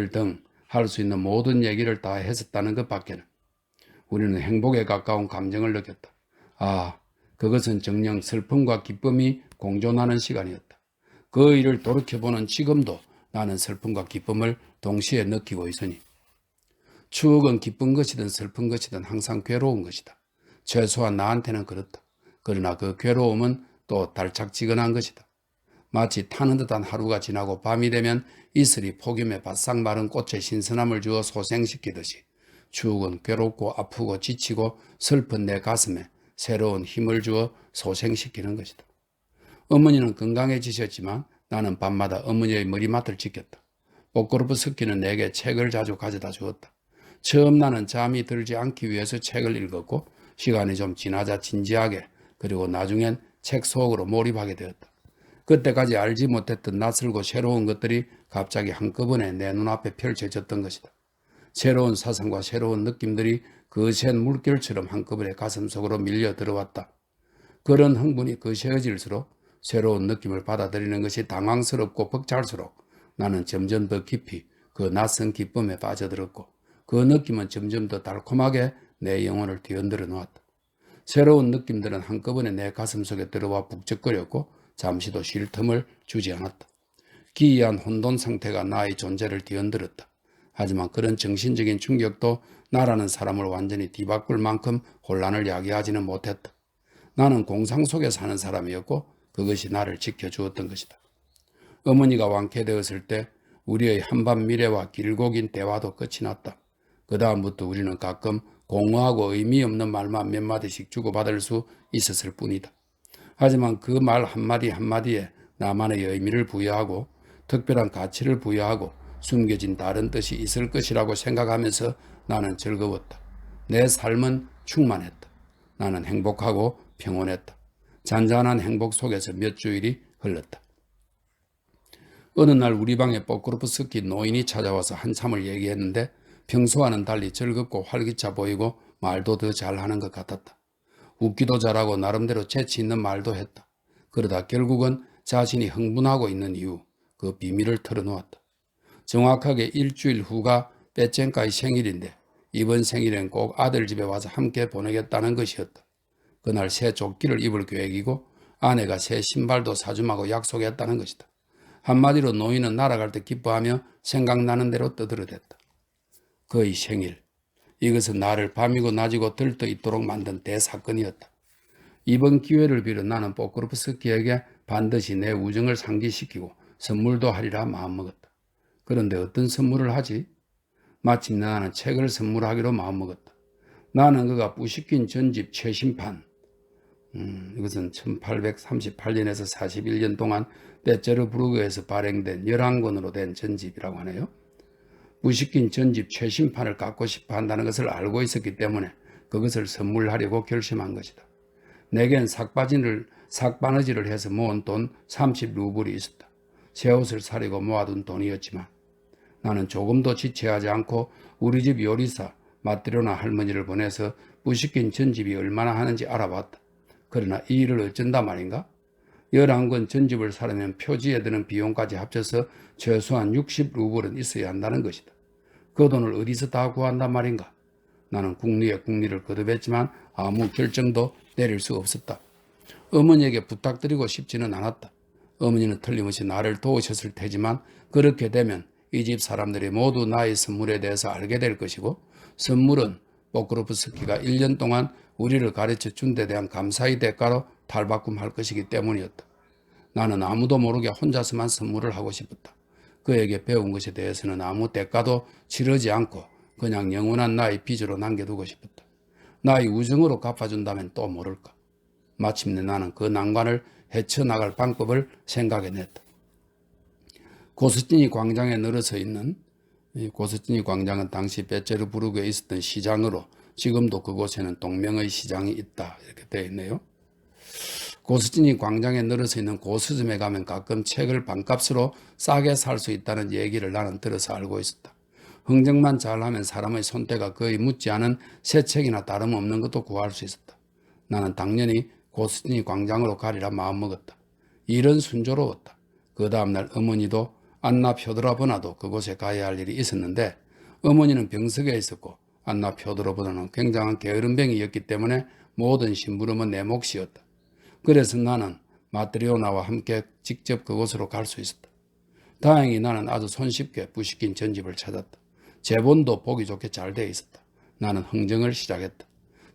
등 할 수 있는 모든 얘기를 다 했었다는 것밖에는. 우리는 행복에 가까운 감정을 느꼈다. 아, 그것은 정녕 슬픔과 기쁨이 공존하는 시간이었다. 그 일을 돌이켜보는 지금도 나는 슬픔과 기쁨을 동시에 느끼고 있으니 추억은 기쁜 것이든 슬픈 것이든 항상 괴로운 것이다. 최소한 나한테는 그렇다. 그러나 그 괴로움은 또 달착지근한 것이다. 마치 타는 듯한 하루가 지나고 밤이 되면 이슬이 폭염에 바싹 마른 꽃에 신선함을 주어 소생시키듯이 추억은 괴롭고 아프고 지치고 슬픈 내 가슴에 새로운 힘을 주어 소생시키는 것이다. 어머니는 건강해지셨지만 나는 밤마다 어머니의 머리맡을 지켰다. 포크로프스키는 내게 책을 자주 가져다 주었다. 처음 나는 잠이 들지 않기 위해서 책을 읽었고 시간이 좀 지나자 진지하게 그리고 나중엔 책 속으로 몰입하게 되었다. 그때까지 알지 못했던 낯설고 새로운 것들이 갑자기 한꺼번에 내 눈앞에 펼쳐졌던 것이다. 새로운 사상과 새로운 느낌들이 거센 물결처럼 한꺼번에 가슴속으로 밀려 들어왔다. 그런 흥분이 거세어질수록 새로운 느낌을 받아들이는 것이 당황스럽고 벅찰수록 나는 점점 더 깊이 그 낯선 기쁨에 빠져들었고 그 느낌은 점점 더 달콤하게 내 영혼을 뒤흔들어 놓았다. 새로운 느낌들은 한꺼번에 내 가슴속에 들어와 북적거렸고 잠시도 쉴 틈을 주지 않았다. 기이한 혼돈 상태가 나의 존재를 뒤흔들었다. 하지만 그런 정신적인 충격도 나라는 사람을 완전히 뒤바꿀 만큼 혼란을 야기하지는 못했다. 나는 공상 속에 사는 사람이었고 그것이 나를 지켜주었던 것이다. 어머니가 완쾌되었을 때 우리의 한밤 미래와 길고 긴 대화도 끝이 났다. 그 다음부터 우리는 가끔 공허하고 의미 없는 말만 몇 마디씩 주고받을 수 있었을 뿐이다. 하지만 그 말 한마디 한마디에 나만의 의미를 부여하고 특별한 가치를 부여하고 숨겨진 다른 뜻이 있을 것이라고 생각하면서 나는 즐거웠다. 내 삶은 충만했다. 나는 행복하고 평온했다. 잔잔한 행복 속에서 몇 주일이 흘렀다. 어느 날 우리 방에 포크로프스키 노인이 찾아와서 한참을 얘기했는데 평소와는 달리 즐겁고 활기차 보이고 말도 더 잘하는 것 같았다. 웃기도 잘하고 나름대로 재치 있는 말도 했다. 그러다 결국은 자신이 흥분하고 있는 이유, 그 비밀을 털어놓았다. 정확하게 일주일 후가 빼첸카의 생일인데 이번 생일엔 꼭 아들 집에 와서 함께 보내겠다는 것이었다. 그날 새 조끼를 입을 계획이고 아내가 새 신발도 사주마고 약속했다는 것이다. 한마디로 노인은 날아갈 때 기뻐하며 생각나는 대로 떠들어댔다. 그의 생일. 이것은 나를 밤이고 낮이고 들떠 있도록 만든 대사건이었다. 이번 기회를 빌어 나는 포크로프스키에게 반드시 내 우정을 상기시키고 선물도 하리라 마음먹었다. 그런데 어떤 선물을 하지? 마침내 나는 책을 선물하기로 마음먹었다. 나는 그가 뿌시킨 전집 최신판, 이것은 1838년에서 41년 동안 페테르부르크에서 발행된 11권으로 된 전집이라고 하네요. 뿌시킨 전집 최신판을 갖고 싶어 한다는 것을 알고 있었기 때문에 그것을 선물하려고 결심한 것이다. 내겐 삭바느질을 해서 모은 돈 30루블이 있었다. 새 옷을 사려고 모아둔 돈이었지만 나는 조금도 지체하지 않고 우리 집 요리사 마트료나 할머니를 보내서 뿌시킨 전집이 얼마나 하는지 알아봤다. 그러나 이 일을 어쩐다 말인가? 11권 전집을 사려면 표지에 드는 비용까지 합쳐서 최소한 60루블은 있어야 한다는 것이다. 그 돈을 어디서 다 구한단 말인가? 나는 국리에 국리를 거듭했지만 아무 결정도 내릴 수 없었다. 어머니에게 부탁드리고 싶지는 않았다. 어머니는 틀림없이 나를 도우셨을 테지만 그렇게 되면 이 집 사람들이 모두 나의 선물에 대해서 알게 될 것이고 선물은 포크로프스키가 1년 동안 우리를 가르쳐 준 데 대한 감사의 대가로 탈바꿈할 것이기 때문이었다. 나는 아무도 모르게 혼자서만 선물을 하고 싶었다. 그에게 배운 것에 대해서는 아무 대가도 치르지 않고 그냥 영원한 나의 빚으로 남겨두고 싶었다. 나의 우정으로 갚아준다면 또 모를까. 마침내 나는 그 난관을 헤쳐나갈 방법을 생각해냈다. 고스티니 광장에 늘어서 있는, 고스티니 광장은 당시 페테르부르크에 있었던 시장으로 지금도 그곳에는 동명의 시장이 있다 이렇게 되어 있네요. 고스티니 광장에 늘어서 있는 고서점에 가면 가끔 책을 반값으로 싸게 살 수 있다는 얘기를 나는 들어서 알고 있었다. 흥정만 잘하면 사람의 손때가 거의 묻지 않은 새 책이나 다름없는 것도 구할 수 있었다. 나는 당연히 고스티니 광장으로 가리라 마음먹었다. 일은 순조로웠다. 그 다음날 어머니도 안나 표드라보나도 그곳에 가야 할 일이 있었는데 어머니는 병석에 있었고 안나 표드라보나는 굉장한 게으름뱅이였기 때문에 모든 심부름은 내 몫이었다. 그래서 나는 마트리오나와 함께 직접 그곳으로 갈 수 있었다. 다행히 나는 아주 손쉽게 뿌시킨 전집을 찾았다. 제본도 보기 좋게 잘 되어 있었다. 나는 흥정을 시작했다.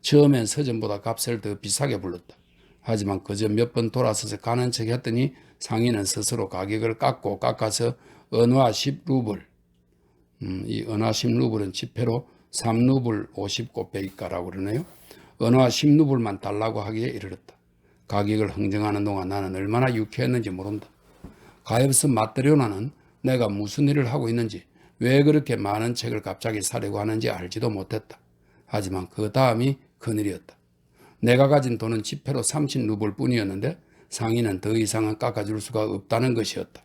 처음엔 서점보다 값을 더 비싸게 불렀다. 하지만 그저 몇 번 돌아서서 가는 척 했더니 상인은 스스로 가격을 깎아서 은화 10루블, 이 은화 10루블은 지폐로 3루블 50코페이카라고 그러네요. 은화 10루블만 달라고 하기에 이르렀다. 가격을 흥정하는 동안 나는 얼마나 유쾌했는지 모른다. 가엾은 마트리오나는 내가 무슨 일을 하고 있는지 왜 그렇게 많은 책을 갑자기 사려고 하는지 알지도 못했다. 하지만 그 다음이 큰일이었다. 내가 가진 돈은 지폐로 30루블 뿐이었는데 상인은 더 이상은 깎아줄 수가 없다는 것이었다.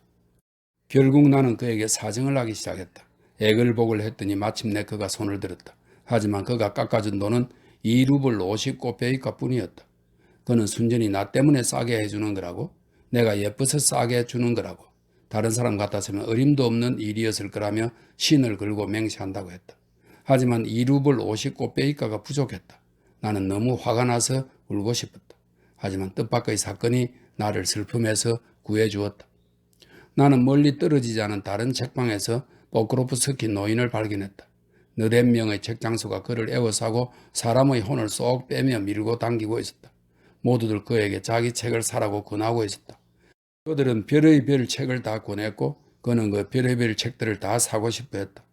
결국 나는 그에게 사정을 하기 시작했다. 애걸복을 했더니 마침내 그가 손을 들었다. 하지만 그가 깎아준 돈은 2루블 50코페이카 뿐이었다. 그는 순전히 나 때문에 싸게 해주는 거라고, 내가 예뻐서 싸게 해주는 거라고, 다른 사람 같았으면 어림도 없는 일이었을 거라며 신을 걸고 맹세한다고 했다. 하지만 2루블 50코페이카가 부족했다. 나는 너무 화가 나서 울고 싶었다. 하지만 뜻밖의 사건이 나를 슬픔에서 구해주었다. 나는 멀리 떨어지지 않은 다른 책방에서 포크로프스키 노인을 발견했다. 너댓 명의 책장수가 그를 에워싸고 사람의 혼을 쏙 빼며 밀고 당기고 있었다. 모두들 그에게 자기 책을 사라고 권하고 있었다. 그들은 별의 별 책을 다 권했고 그는 그 별의 별 책들을 다 사고 싶어 했다.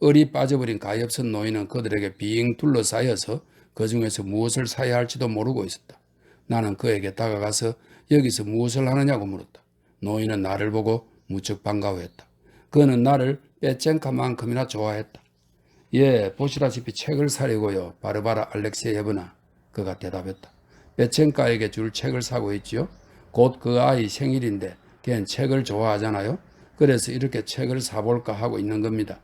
얼이 빠져버린 가엾은 노인은 그들에게 빙 둘러싸여서 그 중에서 무엇을 사야 할지도 모르고 있었다. 나는 그에게 다가가서 여기서 무엇을 하느냐고 물었다. 노인은 나를 보고 무척 반가워했다. 그는 나를 빼첸카만큼이나 좋아했다. 예, 보시다시피 책을 사려고요. 바르바라 알렉세예브나. 그가 대답했다. 빼첸카에게 줄 책을 사고 있지요. 곧 그 아이 생일인데 걘 책을 좋아하잖아요. 그래서 이렇게 책을 사볼까 하고 있는 겁니다.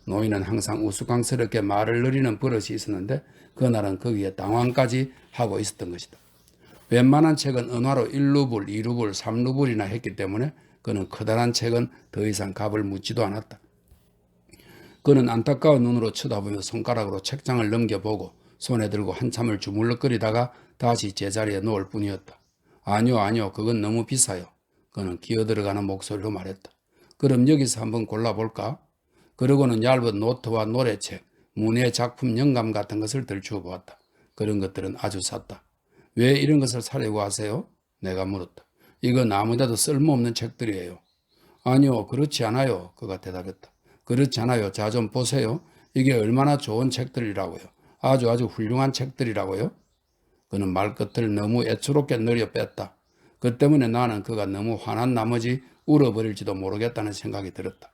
노인은 항상 우스꽝스럽게 말을 늘리는 버릇이 있었는데 그날은 거기에 당황까지 하고 있었던 것이다. 웬만한 책은 은화로 1루블, 2루블, 3루블이나 했기 때문에 그는 커다란 책은 더 이상 값을 묻지도 않았다. 그는 안타까운 눈으로 쳐다보며 손가락으로 책장을 넘겨보고 손에 들고 한참을 주물럭거리다가 다시 제자리에 놓을 뿐이었다. 아니요, 그건 너무 비싸요. 그는 기어들어가는 목소리로 말했다. 그럼 여기서 한번 골라볼까? 그러고는 얇은 노트와 노래책, 문예 작품 영감 같은 것을 들추어 보았다. 그런 것들은 아주 쌌다. 왜 이런 것을 사려고 하세요? 내가 물었다. 이건 아무데도 쓸모없는 책들이에요. 아니요, 그렇지 않아요. 그가 대답했다. 그렇지 않아요. 자, 좀 보세요. 이게 얼마나 좋은 책들이라고요. 아주 훌륭한 책들이라고요. 그는 말끝을 너무 애처롭게 늘려 뺐다. 그 때문에 나는 그가 너무 화난 나머지 울어버릴지도 모르겠다는 생각이 들었다.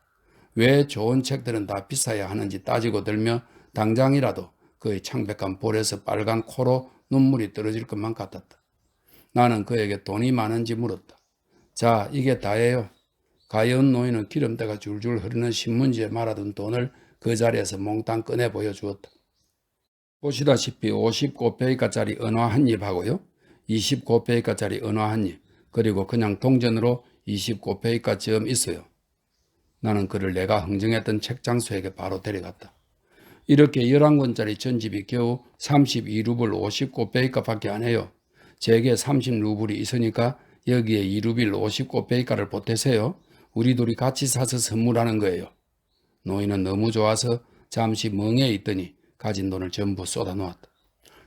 왜 좋은 책들은 다 비싸야 하는지 따지고 들며 당장이라도 그의 창백한 볼에서 빨간 코로 눈물이 떨어질 것만 같았다. 나는 그에게 돈이 많은지 물었다. 자, 이게 다예요. 가여운 노인은 기름때가 줄줄 흐르는 신문지에 말아둔 돈을 그 자리에서 몽땅 꺼내 보여주었다. 보시다시피 59페이까짜리 은화 한 입하고요. 29페이까짜리 은화 한 입, 그리고 그냥 동전으로 29페이까쯤 있어요. 나는 그를 내가 흥정했던 책 장소에게 바로 데려갔다. 이렇게 11권짜리 전집이 겨우 32루블 59페이까밖에 안 해요. 제게 30루블이 있으니까 여기에 2루빌 59페이까를 보태세요. 우리 둘이 같이 사서 선물하는 거예요. 노인은 너무 좋아서 잠시 멍해 있더니 가진 돈을 전부 쏟아놓았다.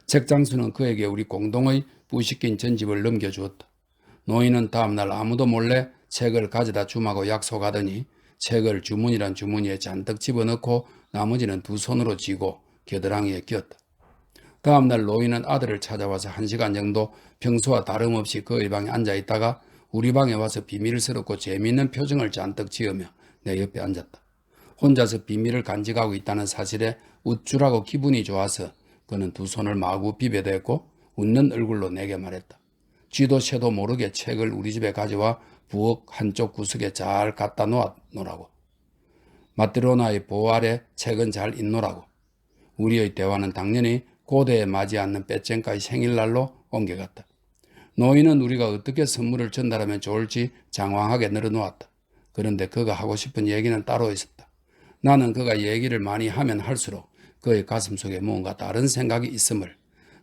책장수는 그에게 우리 공동의 부식긴 전집을 넘겨주었다. 노인은 다음날 아무도 몰래 책을 가져다 주마고 약속하더니 책을 주머니란 주머니에 잔뜩 집어넣고 나머지는 두 손으로 쥐고 겨드랑이에 끼었다. 다음날 노인은 아들을 찾아와서 1시간 정도 평소와 다름없이 그의 방에 앉아있다가 우리 방에 와서 비밀스럽고 재미있는 표정을 잔뜩 지으며 내 옆에 앉았다. 혼자서 비밀을 간직하고 있다는 사실에 우쭐하고 기분이 좋아서 그는 두 손을 마구 비벼댔고 웃는 얼굴로 내게 말했다. 쥐도 새도 모르게 책을 우리 집에 가져와 부엌 한쪽 구석에 잘 갖다 놓으라고. 마트로나의 보호 아래 책은 잘 있노라고. 우리의 대화는 당연히 고대에 맞지 않는 빼쟁까의 생일날로 옮겨갔다. 노인은 우리가 어떻게 선물을 전달하면 좋을지 장황하게 늘어놓았다. 그런데 그가 하고 싶은 얘기는 따로 있었다. 나는 그가 얘기를 많이 하면 할수록 그의 가슴속에 뭔가 다른 생각이 있음을,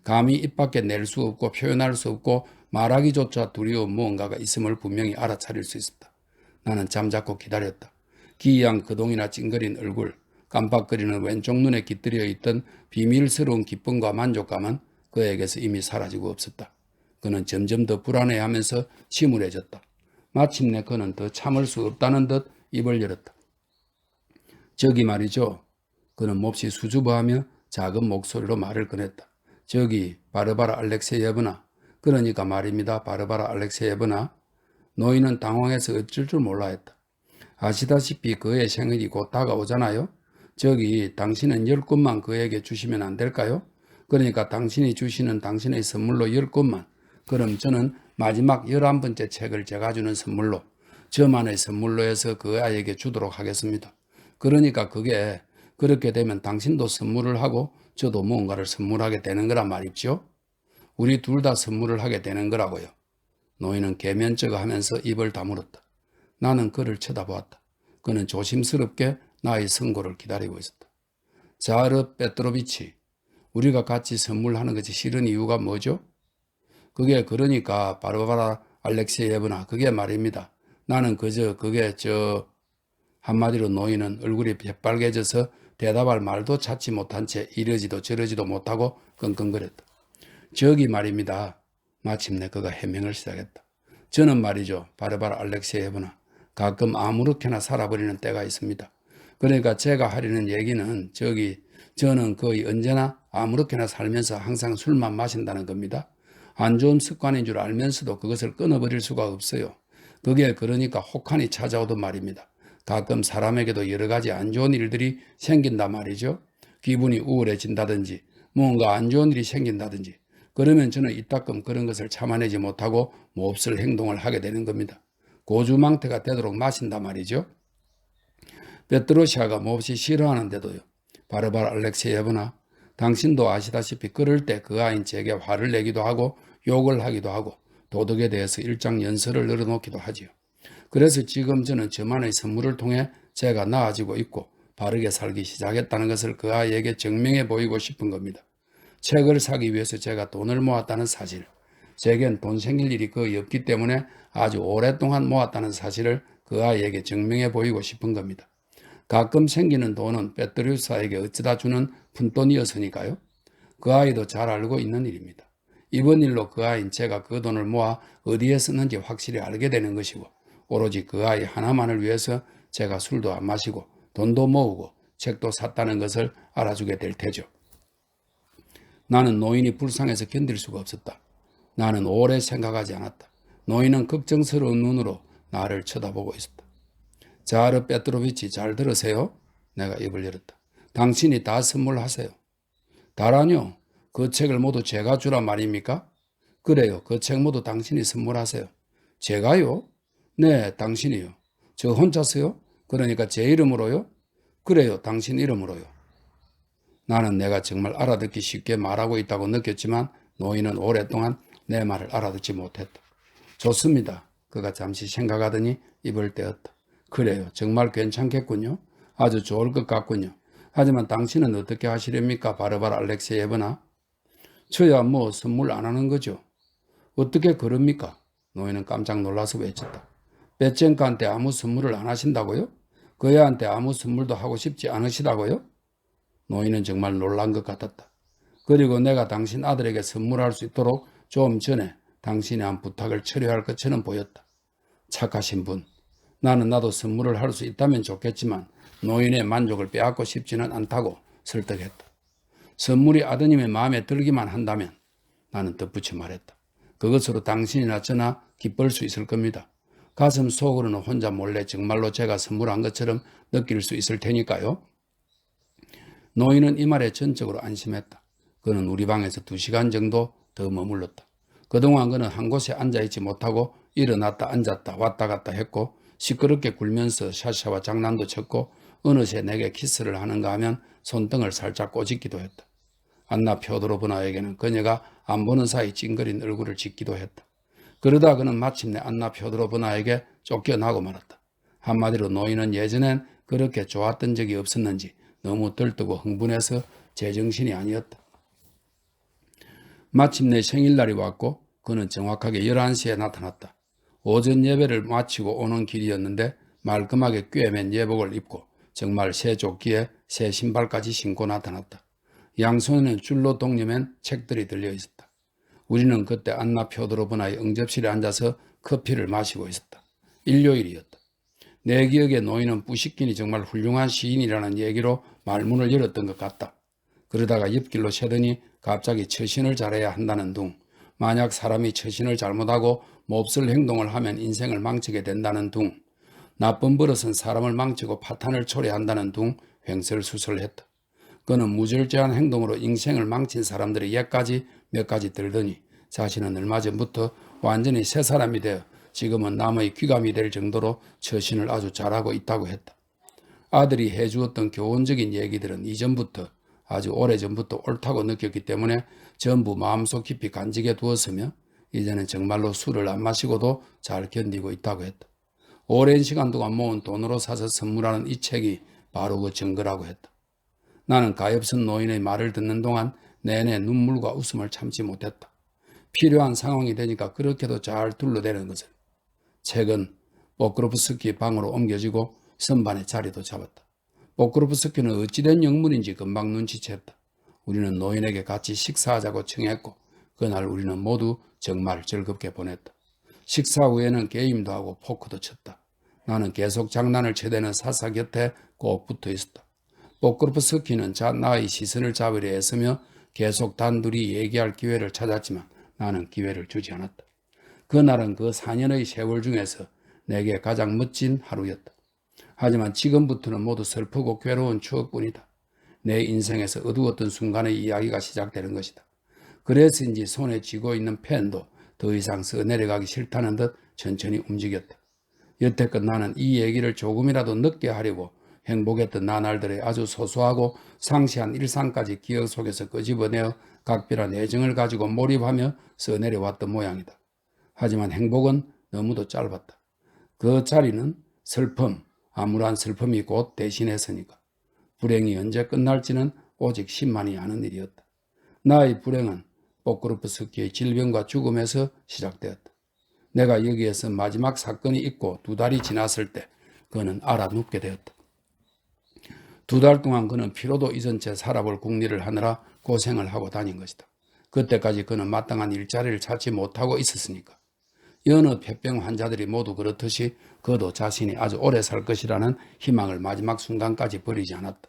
감히 입 밖에 낼 수 없고 표현할 수 없고 말하기조차 두려운 무언가가 있음을 분명히 알아차릴 수 있었다. 나는 잠자코 기다렸다. 기이한 그동이나 찡그린 얼굴, 깜빡거리는 왼쪽 눈에 깃들여 있던 비밀스러운 기쁨과 만족감은 그에게서 이미 사라지고 없었다. 그는 점점 더 불안해하면서 침울해졌다. 마침내 그는 더 참을 수 없다는 듯 입을 열었다. 저기 말이죠. 그는 몹시 수줍어하며 작은 목소리로 말을 꺼냈다. 저기 바르바라 알렉세예브나. 그러니까 말입니다. 바르바라 알렉세예브나. 노인은 당황해서 어쩔 줄 몰라 했다. 아시다시피 그의 생일이 곧 다가오잖아요. 저기 당신은 10권만 그에게 주시면 안 될까요? 그러니까 당신이 주시는 당신의 선물로 10권만. 그럼 저는 마지막 11번째 책을 제가 주는 선물로, 저만의 선물로 해서 그 아이에게 주도록 하겠습니다. 그러니까 그게 그렇게 되면 당신도 선물을 하고 저도 무언가를 선물하게 되는 거란 말입죠. 우리 둘 다 선물을 하게 되는 거라고요. 노인은 개면쩍어 하면서 입을 다물었다. 나는 그를 쳐다보았다. 그는 조심스럽게 나의 선고를 기다리고 있었다. 자르 페트로비치, 우리가 같이 선물하는 것이 싫은 이유가 뭐죠? 그게 그러니까 바르바라 알렉세예브나, 그게 말입니다. 나는 그게 한마디로 노인은 얼굴이 새빨개져서 대답할 말도 찾지 못한 채 이러지도 저러지도 못하고 끙끙거렸다. 저기 말입니다. 마침내 그가 해명을 시작했다. 저는 말이죠. 바르바라 알렉세예브나, 가끔 아무렇게나 살아버리는 때가 있습니다. 그러니까 제가 하려는 얘기는 저는 거의 언제나 아무렇게나 살면서 항상 술만 마신다는 겁니다. 안 좋은 습관인 줄 알면서도 그것을 끊어버릴 수가 없어요. 그게 그러니까 혹한이 찾아오던 말입니다. 가끔 사람에게도 여러 가지 안 좋은 일들이 생긴단 말이죠. 기분이 우울해진다든지 뭔가 안 좋은 일이 생긴다든지 그러면 저는 이따금 그런 것을 참아내지 못하고 몹쓸 행동을 하게 되는 겁니다. 고주망태가 되도록 마신단 말이죠. 베드로시아가 몹시 싫어하는데도요. 바르바라 알렉세예브나, 당신도 아시다시피 그럴 때 그 아인 제게 화를 내기도 하고 욕을 하기도 하고 도덕에 대해서 일장 연설을 늘어놓기도 하지요. 그래서 지금 저는 저만의 선물을 통해 제가 나아지고 있고 바르게 살기 시작했다는 것을 그 아이에게 증명해 보이고 싶은 겁니다. 책을 사기 위해서 제가 돈을 모았다는 사실, 제겐 돈 생길 일이 거의 없기 때문에 아주 오랫동안 모았다는 사실을 그 아이에게 증명해 보이고 싶은 겁니다. 가끔 생기는 돈은 베드로사에게 어쩌다 주는 푼돈이었으니까요. 그 아이도 잘 알고 있는 일입니다. 이번 일로 그 아이는 제가 그 돈을 모아 어디에 썼는지 확실히 알게 되는 것이고 오로지 그 아이 하나만을 위해서 제가 술도 안 마시고 돈도 모으고 책도 샀다는 것을 알아주게 될 테죠. 나는 노인이 불쌍해서 견딜 수가 없었다. 나는 오래 생각하지 않았다. 노인은 걱정스러운 눈으로 나를 쳐다보고 있었다. 자르 베트로비치, 잘 들으세요? 내가 입을 열었다. 당신이 다 선물하세요. 다라뇨? 그 책을 모두 제가 주란 말입니까? 그래요. 그 책 모두 당신이 선물하세요. 제가요? 네, 당신이요. 저 혼자서요? 그러니까 제 이름으로요? 그래요. 당신 이름으로요. 나는 내가 정말 알아듣기 쉽게 말하고 있다고 느꼈지만 노인은 오랫동안 내 말을 알아듣지 못했다. 좋습니다. 그가 잠시 생각하더니 입을 떼었다. 그래요. 정말 괜찮겠군요. 아주 좋을 것 같군요. 하지만 당신은 어떻게 하시렵니까? 바르바라 알렉세예브나. 저야 뭐 선물 안 하는 거죠. 어떻게 그럽니까? 노인은 깜짝 놀라서 외쳤다. 베첸카한테 아무 선물을 안 하신다고요? 그 애한테 아무 선물도 하고 싶지 않으시다고요? 노인은 정말 놀란 것 같았다. 그리고 내가 당신 아들에게 선물할 수 있도록 좀 전에 당신이 한 부탁을 처리할 것처럼 보였다. 착하신 분. 나도 선물을 할 수 있다면 좋겠지만 노인의 만족을 빼앗고 싶지는 않다고 설득했다. 선물이 아드님의 마음에 들기만 한다면 나는 덧붙여 말했다. 그것으로 당신이나 저나 기쁠 수 있을 겁니다. 가슴 속으로는 혼자 몰래 정말로 제가 선물한 것처럼 느낄 수 있을 테니까요. 노인은 이 말에 전적으로 안심했다. 그는 우리 방에서 2시간 정도 더 머물렀다. 그동안 그는 한 곳에 앉아있지 못하고 일어났다 앉았다 왔다 갔다 했고 시끄럽게 굴면서 샤샤와 장난도 쳤고 어느새 내게 키스를 하는가 하면 손등을 살짝 꼬집기도 했다. 안나 표도로브나에게는 그녀가 안 보는 사이 찡그린 얼굴을 짓기도 했다. 그러다 그는 마침내 안나 표도로브나에게 쫓겨나고 말았다. 한마디로 노인은 예전엔 그렇게 좋았던 적이 없었는지 너무 들뜨고 흥분해서 제정신이 아니었다. 마침내 생일날이 왔고 그는 정확하게 11시에 나타났다. 오전 예배를 마치고 오는 길이었는데 말끔하게 꿰맨 예복을 입고 정말 새 조끼에 새 신발까지 신고 나타났다. 양손에는 줄로 동여맨 책들이 들려 있었다. 우리는 그때 안나 표도로브나의 응접실에 앉아서 커피를 마시고 있었다. 일요일이었다. 내 기억에 노인은 뿌시킨이 정말 훌륭한 시인이라는 얘기로 말문을 열었던 것 같다. 그러다가 옆길로 새더니 갑자기 처신을 잘해야 한다는 둥, 만약 사람이 처신을 잘못하고 몹쓸 행동을 하면 인생을 망치게 된다는 둥, 나쁜 버릇은 사람을 망치고 파탄을 초래한다는 둥 횡설수설했다. 그는 무절제한 행동으로 인생을 망친 사람들의 예까지 몇 가지 들더니 자신은 얼마 전부터 완전히 새 사람이 되어 지금은 남의 귀감이 될 정도로 처신을 아주 잘하고 있다고 했다. 아들이 해주었던 교훈적인 얘기들은 이전부터 아주 오래전부터 옳다고 느꼈기 때문에 전부 마음속 깊이 간직해 두었으며 이제는 정말로 술을 안 마시고도 잘 견디고 있다고 했다. 오랜 시간 동안 모은 돈으로 사서 선물하는 이 책이 바로 그 증거라고 했다. 나는 가엾은 노인의 말을 듣는 동안 내내 눈물과 웃음을 참지 못했다. 필요한 상황이 되니까 그렇게도 잘 둘러대는 것을. 책은 포크로프스키 방으로 옮겨지고 선반에 자리도 잡았다. 포크로프스키는 어찌된 영문인지 금방 눈치챘다. 우리는 노인에게 같이 식사하자고 청했고 그날 우리는 모두 정말 즐겁게 보냈다. 식사 후에는 게임도 하고 포크도 쳤다. 나는 계속 장난을 쳐대는 사사 곁에 꼭 붙어 있었다. 포크로프스키는 나의 시선을 잡으려 애쓰며 계속 단둘이 얘기할 기회를 찾았지만 나는 기회를 주지 않았다. 그날은 그 4년의 세월 중에서 내게 가장 멋진 하루였다. 하지만 지금부터는 모두 슬프고 괴로운 추억뿐이다. 내 인생에서 어두웠던 순간의 이야기가 시작되는 것이다. 그래서인지 손에 쥐고 있는 펜도 더 이상 써내려가기 싫다는 듯 천천히 움직였다. 여태껏 나는 이 얘기를 조금이라도 늦게 하려고 행복했던 나날들의 아주 소소하고 상시한 일상까지 기억 속에서 끄집어내어 각별한 애정을 가지고 몰입하며 써내려왔던 모양이다. 하지만 행복은 너무도 짧았다. 그 자리는 슬픔, 암울한 슬픔이 곧 대신했으니까. 불행이 언제 끝날지는 오직 신만이 아는 일이었다. 나의 불행은 포크로프스키의 질병과 죽음에서 시작되었다. 내가 여기에서 마지막 사건이 있고 2달이 지났을 때 그는 알아눕게 되었다. 2달 동안 그는 피로도 잊은 채 살아볼 궁리를 하느라 고생을 하고 다닌 것이다. 그때까지 그는 마땅한 일자리를 찾지 못하고 있었으니까. 여느 폐병 환자들이 모두 그렇듯이 그도 자신이 아주 오래 살 것이라는 희망을 마지막 순간까지 버리지 않았다.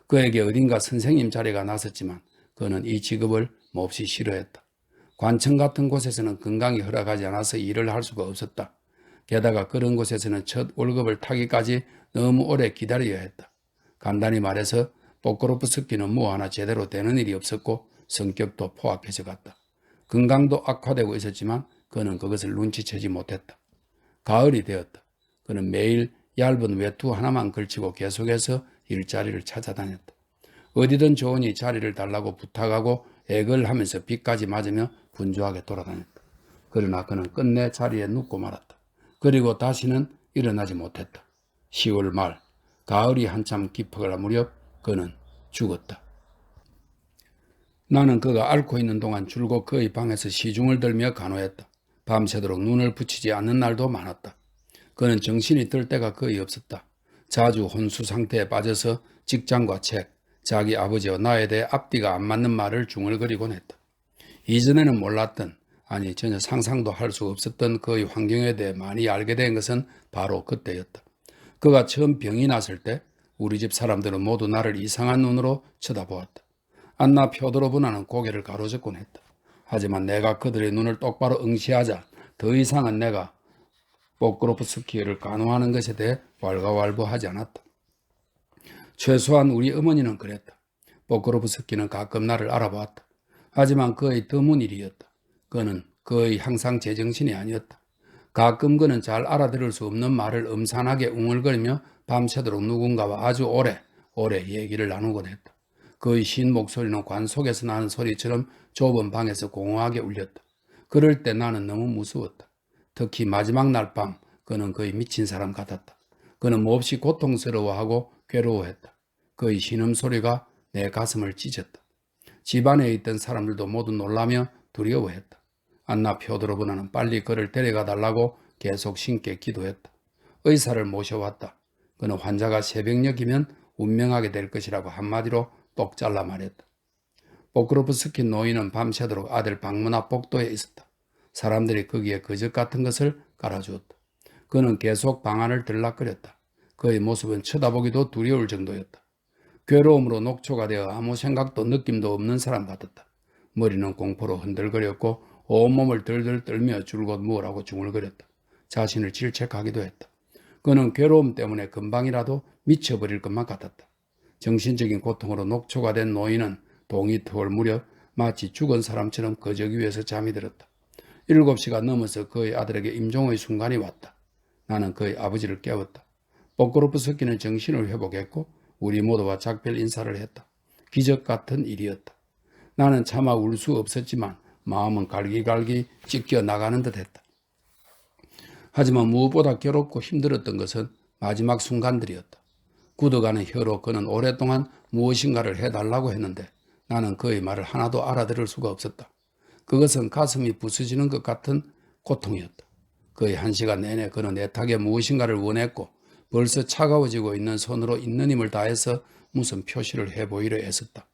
그에게 어딘가 선생님 자리가 나섰지만 그는 이 직업을 몹시 싫어했다. 관청 같은 곳에서는 건강이 허락하지 않아서 일을 할 수가 없었다. 게다가 그런 곳에서는 첫 월급을 타기까지 너무 오래 기다려야 했다. 간단히 말해서 포크로프스키는 뭐 하나 제대로 되는 일이 없었고 성격도 포악해져 갔다. 건강도 악화되고 있었지만 그는 그것을 눈치채지 못했다. 가을이 되었다. 그는 매일 얇은 외투 하나만 걸치고 계속해서 일자리를 찾아다녔다. 어디든 좋으니 자리를 달라고 부탁하고 애걸 하면서 비까지 맞으며 분주하게 돌아다녔다. 그러나 그는 끝내 자리에 눕고 말았다. 그리고 다시는 일어나지 못했다. 10월 말, 가을이 한참 깊어갈 무렵 그는 죽었다. 나는 그가 앓고 있는 동안 줄곧 그의 방에서 시중을 들며 간호했다. 밤새도록 눈을 붙이지 않는 날도 많았다. 그는 정신이 들 때가 거의 없었다. 자주 혼수 상태에 빠져서 직장과 책, 자기 아버지와 나에 대해 앞뒤가 안 맞는 말을 중얼거리곤 했다. 이전에는 몰랐던, 아니 전혀 상상도 할 수 없었던 그의 환경에 대해 많이 알게 된 것은 바로 그때였다. 그가 처음 병이 났을 때 우리 집 사람들은 모두 나를 이상한 눈으로 쳐다보았다. 안나 표도로브나는 고개를 가로젓곤 했다. 하지만 내가 그들의 눈을 똑바로 응시하자 더 이상은 내가 포크로프스키를 간호하는 것에 대해 왈가왈부하지 않았다. 최소한 우리 어머니는 그랬다. 포크로프스키는 가끔 나를 알아보았다. 하지만 그의 드문 일이었다. 그는 거의 항상 제정신이 아니었다. 가끔 그는 잘 알아들을 수 없는 말을 음산하게 웅얼거리며 밤새도록 누군가와 아주 오래 얘기를 나누곤 했다. 그의 쉰 목소리는 관 속에서 나는 소리처럼 좁은 방에서 공허하게 울렸다. 그럴 때 나는 너무 무서웠다. 특히 마지막 날 밤 그는 거의 미친 사람 같았다. 그는 몹시 고통스러워하고 괴로워했다. 그의 신음소리가 내 가슴을 찢었다. 집안에 있던 사람들도 모두 놀라며 두려워했다. 안나 표도로브나는 빨리 그를 데려가 달라고 계속 신께 기도했다. 의사를 모셔왔다. 그는 환자가 새벽녘이면 운명하게 될 것이라고 한마디로 똑 잘라 말했다. 포크로프스키 노인은 밤새도록 아들 방문 앞 복도에 있었다. 사람들이 거기에 거적 같은 것을 깔아주었다. 그는 계속 방 안을 들락거렸다. 그의 모습은 쳐다보기도 두려울 정도였다. 괴로움으로 녹초가 되어 아무 생각도 느낌도 없는 사람 같았다. 머리는 공포로 흔들거렸고 온몸을 들들 떨며 줄곧 무엇라고 중얼거렸다. 자신을 질책하기도 했다. 그는 괴로움 때문에 금방이라도 미쳐버릴 것만 같았다. 정신적인 고통으로 녹초가 된 노인은 동이 트올 무렵 마치 죽은 사람처럼 거적 위에서 잠이 들었다. 7시가 넘어서 그의 아들에게 임종의 순간이 왔다. 나는 그의 아버지를 깨웠다. 포크로프스키는 정신을 회복했고 우리 모두와 작별 인사를 했다. 기적 같은 일이었다. 나는 차마 울 수 없었지만 마음은 갈기갈기 찢겨 나가는 듯했다. 하지만 무엇보다 괴롭고 힘들었던 것은 마지막 순간들이었다. 굳어가는 혀로 그는 오랫동안 무엇인가를 해달라고 했는데 나는 그의 말을 하나도 알아들을 수가 없었다. 그것은 가슴이 부서지는 것 같은 고통이었다. 거의 1시간 내내 그는 애타게 무엇인가를 원했고 벌써 차가워지고 있는 손으로 있는 힘을 다해서 무슨 표시를 해보이려 애썼다.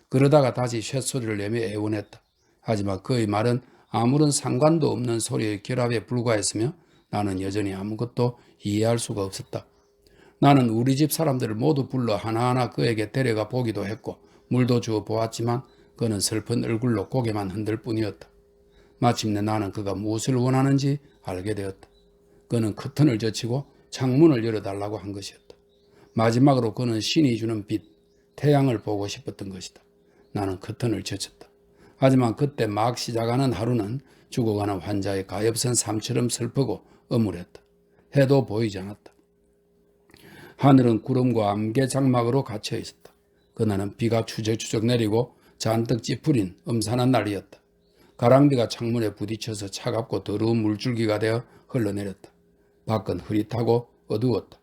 그러다가 다시 쇳소리를 내며 애원했다. 하지만 그의 말은 아무런 상관도 없는 소리의 결합에 불과했으며 나는 여전히 아무것도 이해할 수가 없었다. 나는 우리 집 사람들을 모두 불러 하나하나 그에게 데려가 보기도 했고 물도 주어 보았지만 그는 슬픈 얼굴로 고개만 흔들 뿐이었다. 마침내 나는 그가 무엇을 원하는지 알게 되었다. 그는 커튼을 젖히고 창문을 열어달라고 한 것이었다. 마지막으로 그는 신이 주는 빛, 태양을 보고 싶었던 것이다. 나는 커튼을 젖혔다. 하지만 그때 막 시작하는 하루는 죽어가는 환자의 가엾은 삶처럼 슬프고 엄울했다. 해도 보이지 않았다. 하늘은 구름과 안개 장막으로 갇혀 있었다. 그날은 비가 추적추적 내리고 잔뜩 찌푸린 음산한 날이었다. 가랑비가 창문에 부딪혀서 차갑고 더러운 물줄기가 되어 흘러내렸다. 밖은 흐릿하고 어두웠다.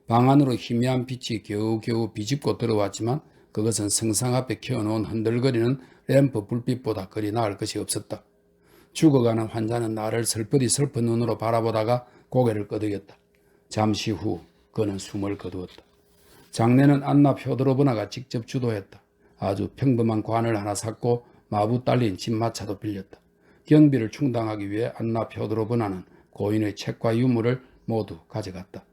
방 안으로 희미한 빛이 겨우겨우 비집고 들어왔지만 그것은 성상 앞에 켜놓은 흔들거리는 램프 불빛보다 그리 나을 것이 없었다. 죽어가는 환자는 나를 슬프디 슬픈 눈으로 바라보다가 고개를 끄덕였다. 잠시 후 그는 숨을 거두었다. 장례는 안나 표드로브나가 직접 주도했다. 아주 평범한 관을 하나 샀고 마부 딸린 집마차도 빌렸다. 경비를 충당하기 위해 안나 표드로브나는 고인의 책과 유물을 모두 가져갔다.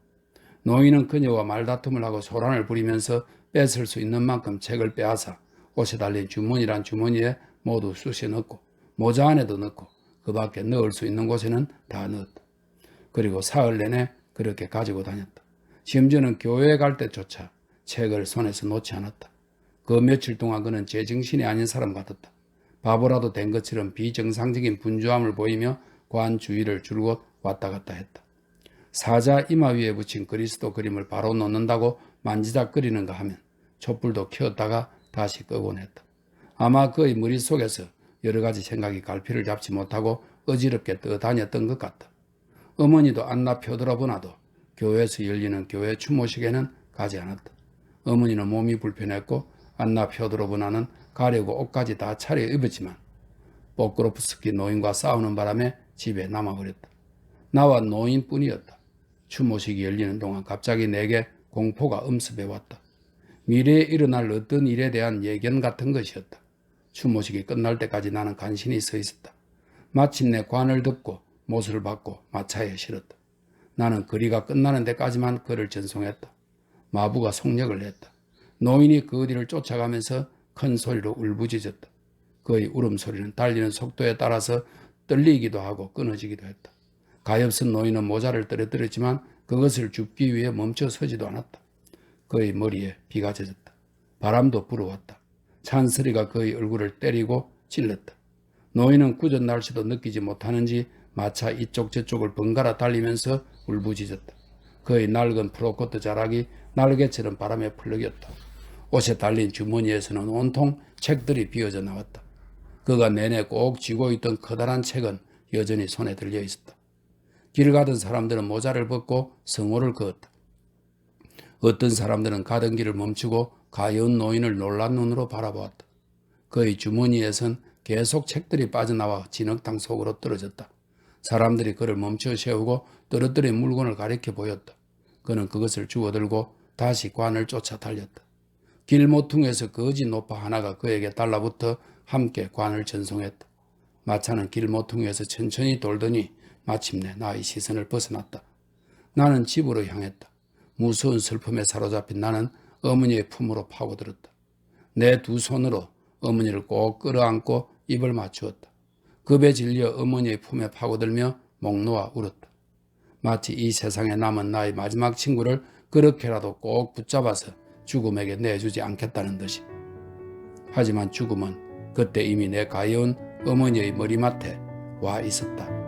노인은 그녀와 말다툼을 하고 소란을 부리면서 뺏을 수 있는 만큼 책을 빼앗아 옷에 달린 주머니란 주머니에 모두 쑤셔 넣고 모자 안에도 넣고 그 밖에 넣을 수 있는 곳에는 다 넣었다. 그리고 사흘 내내 그렇게 가지고 다녔다. 심지어는 교회에 갈 때조차 책을 손에서 놓지 않았다. 그 며칠 동안 그는 제정신이 아닌 사람 같았다. 바보라도 된 것처럼 비정상적인 분주함을 보이며 관 주위를 줄곧 왔다 갔다 했다. 사자 이마 위에 붙인 그리스도 그림을 바로 놓는다고 만지작거리는가 하면 촛불도 켜었다가 다시 끄곤 했다. 아마 그의 머릿속에서 여러 가지 생각이 갈피를 잡지 못하고 어지럽게 떠다녔던 것 같다. 어머니도 안나 표드로브나도 교회에서 열리는 교회 추모식에는 가지 않았다. 어머니는 몸이 불편했고 안나 표드로브나는 가려고 옷까지 다 차려 입었지만 포크로프스키 노인과 싸우는 바람에 집에 남아버렸다. 나와 노인뿐이었다. 추모식이 열리는 동안 갑자기 내게 공포가 엄습해 왔다. 미래에 일어날 어떤 일에 대한 예견 같은 것이었다. 추모식이 끝날 때까지 나는 간신히 서 있었다. 마침내 관을 덮고 못을 받고 마차에 실었다. 나는 거리가 끝나는 데까지만 그를 전송했다. 마부가 속력을 냈다. 노인이 그 뒤를 쫓아가면서 큰 소리로 울부짖었다. 그의 울음소리는 달리는 속도에 따라서 떨리기도 하고 끊어지기도 했다. 가엾은 노인은 모자를 떨어뜨렸지만 그것을 줍기 위해 멈춰 서지도 않았다. 그의 머리에 비가 젖었다. 바람도 불어왔다. 찬소리가 그의 얼굴을 때리고 찔렀다. 노인은 꾸전 날씨도 느끼지 못하는지 마차 이쪽 저쪽을 번갈아 달리면서 울부짖었다. 그의 낡은 프로코트 자락이 날개처럼 바람에 풀려겼다. 옷에 달린 주머니에서는 온통 책들이 비어져 나왔다. 그가 내내 꼭 쥐고 있던 커다란 책은 여전히 손에 들려 있었다. 길 가던 사람들은 모자를 벗고 성호를 그었다. 어떤 사람들은 가던 길을 멈추고 가여운 노인을 놀란 눈으로 바라보았다. 그의 주머니에선 계속 책들이 빠져나와 진흙탕 속으로 떨어졌다. 사람들이 그를 멈춰 세우고 떨어뜨린 물건을 가리켜 보였다. 그는 그것을 주워들고 다시 관을 쫓아 달렸다. 길 모퉁이에서 거지 노파 하나가 그에게 달라붙어 함께 관을 전송했다. 마차는 길 모퉁이에서 천천히 돌더니 마침내 나의 시선을 벗어났다. 나는 집으로 향했다. 무서운 슬픔에 사로잡힌 나는 어머니의 품으로 파고들었다. 내 두 손으로 어머니를 꼭 끌어안고 입을 맞추었다. 급에 질려 어머니의 품에 파고들며 목 놓아 울었다. 마치 이 세상에 남은 나의 마지막 친구를 그렇게라도 꼭 붙잡아서 죽음에게 내주지 않겠다는 듯이. 하지만 죽음은 그때 이미 내 가여운 어머니의 머리맡에 와 있었다.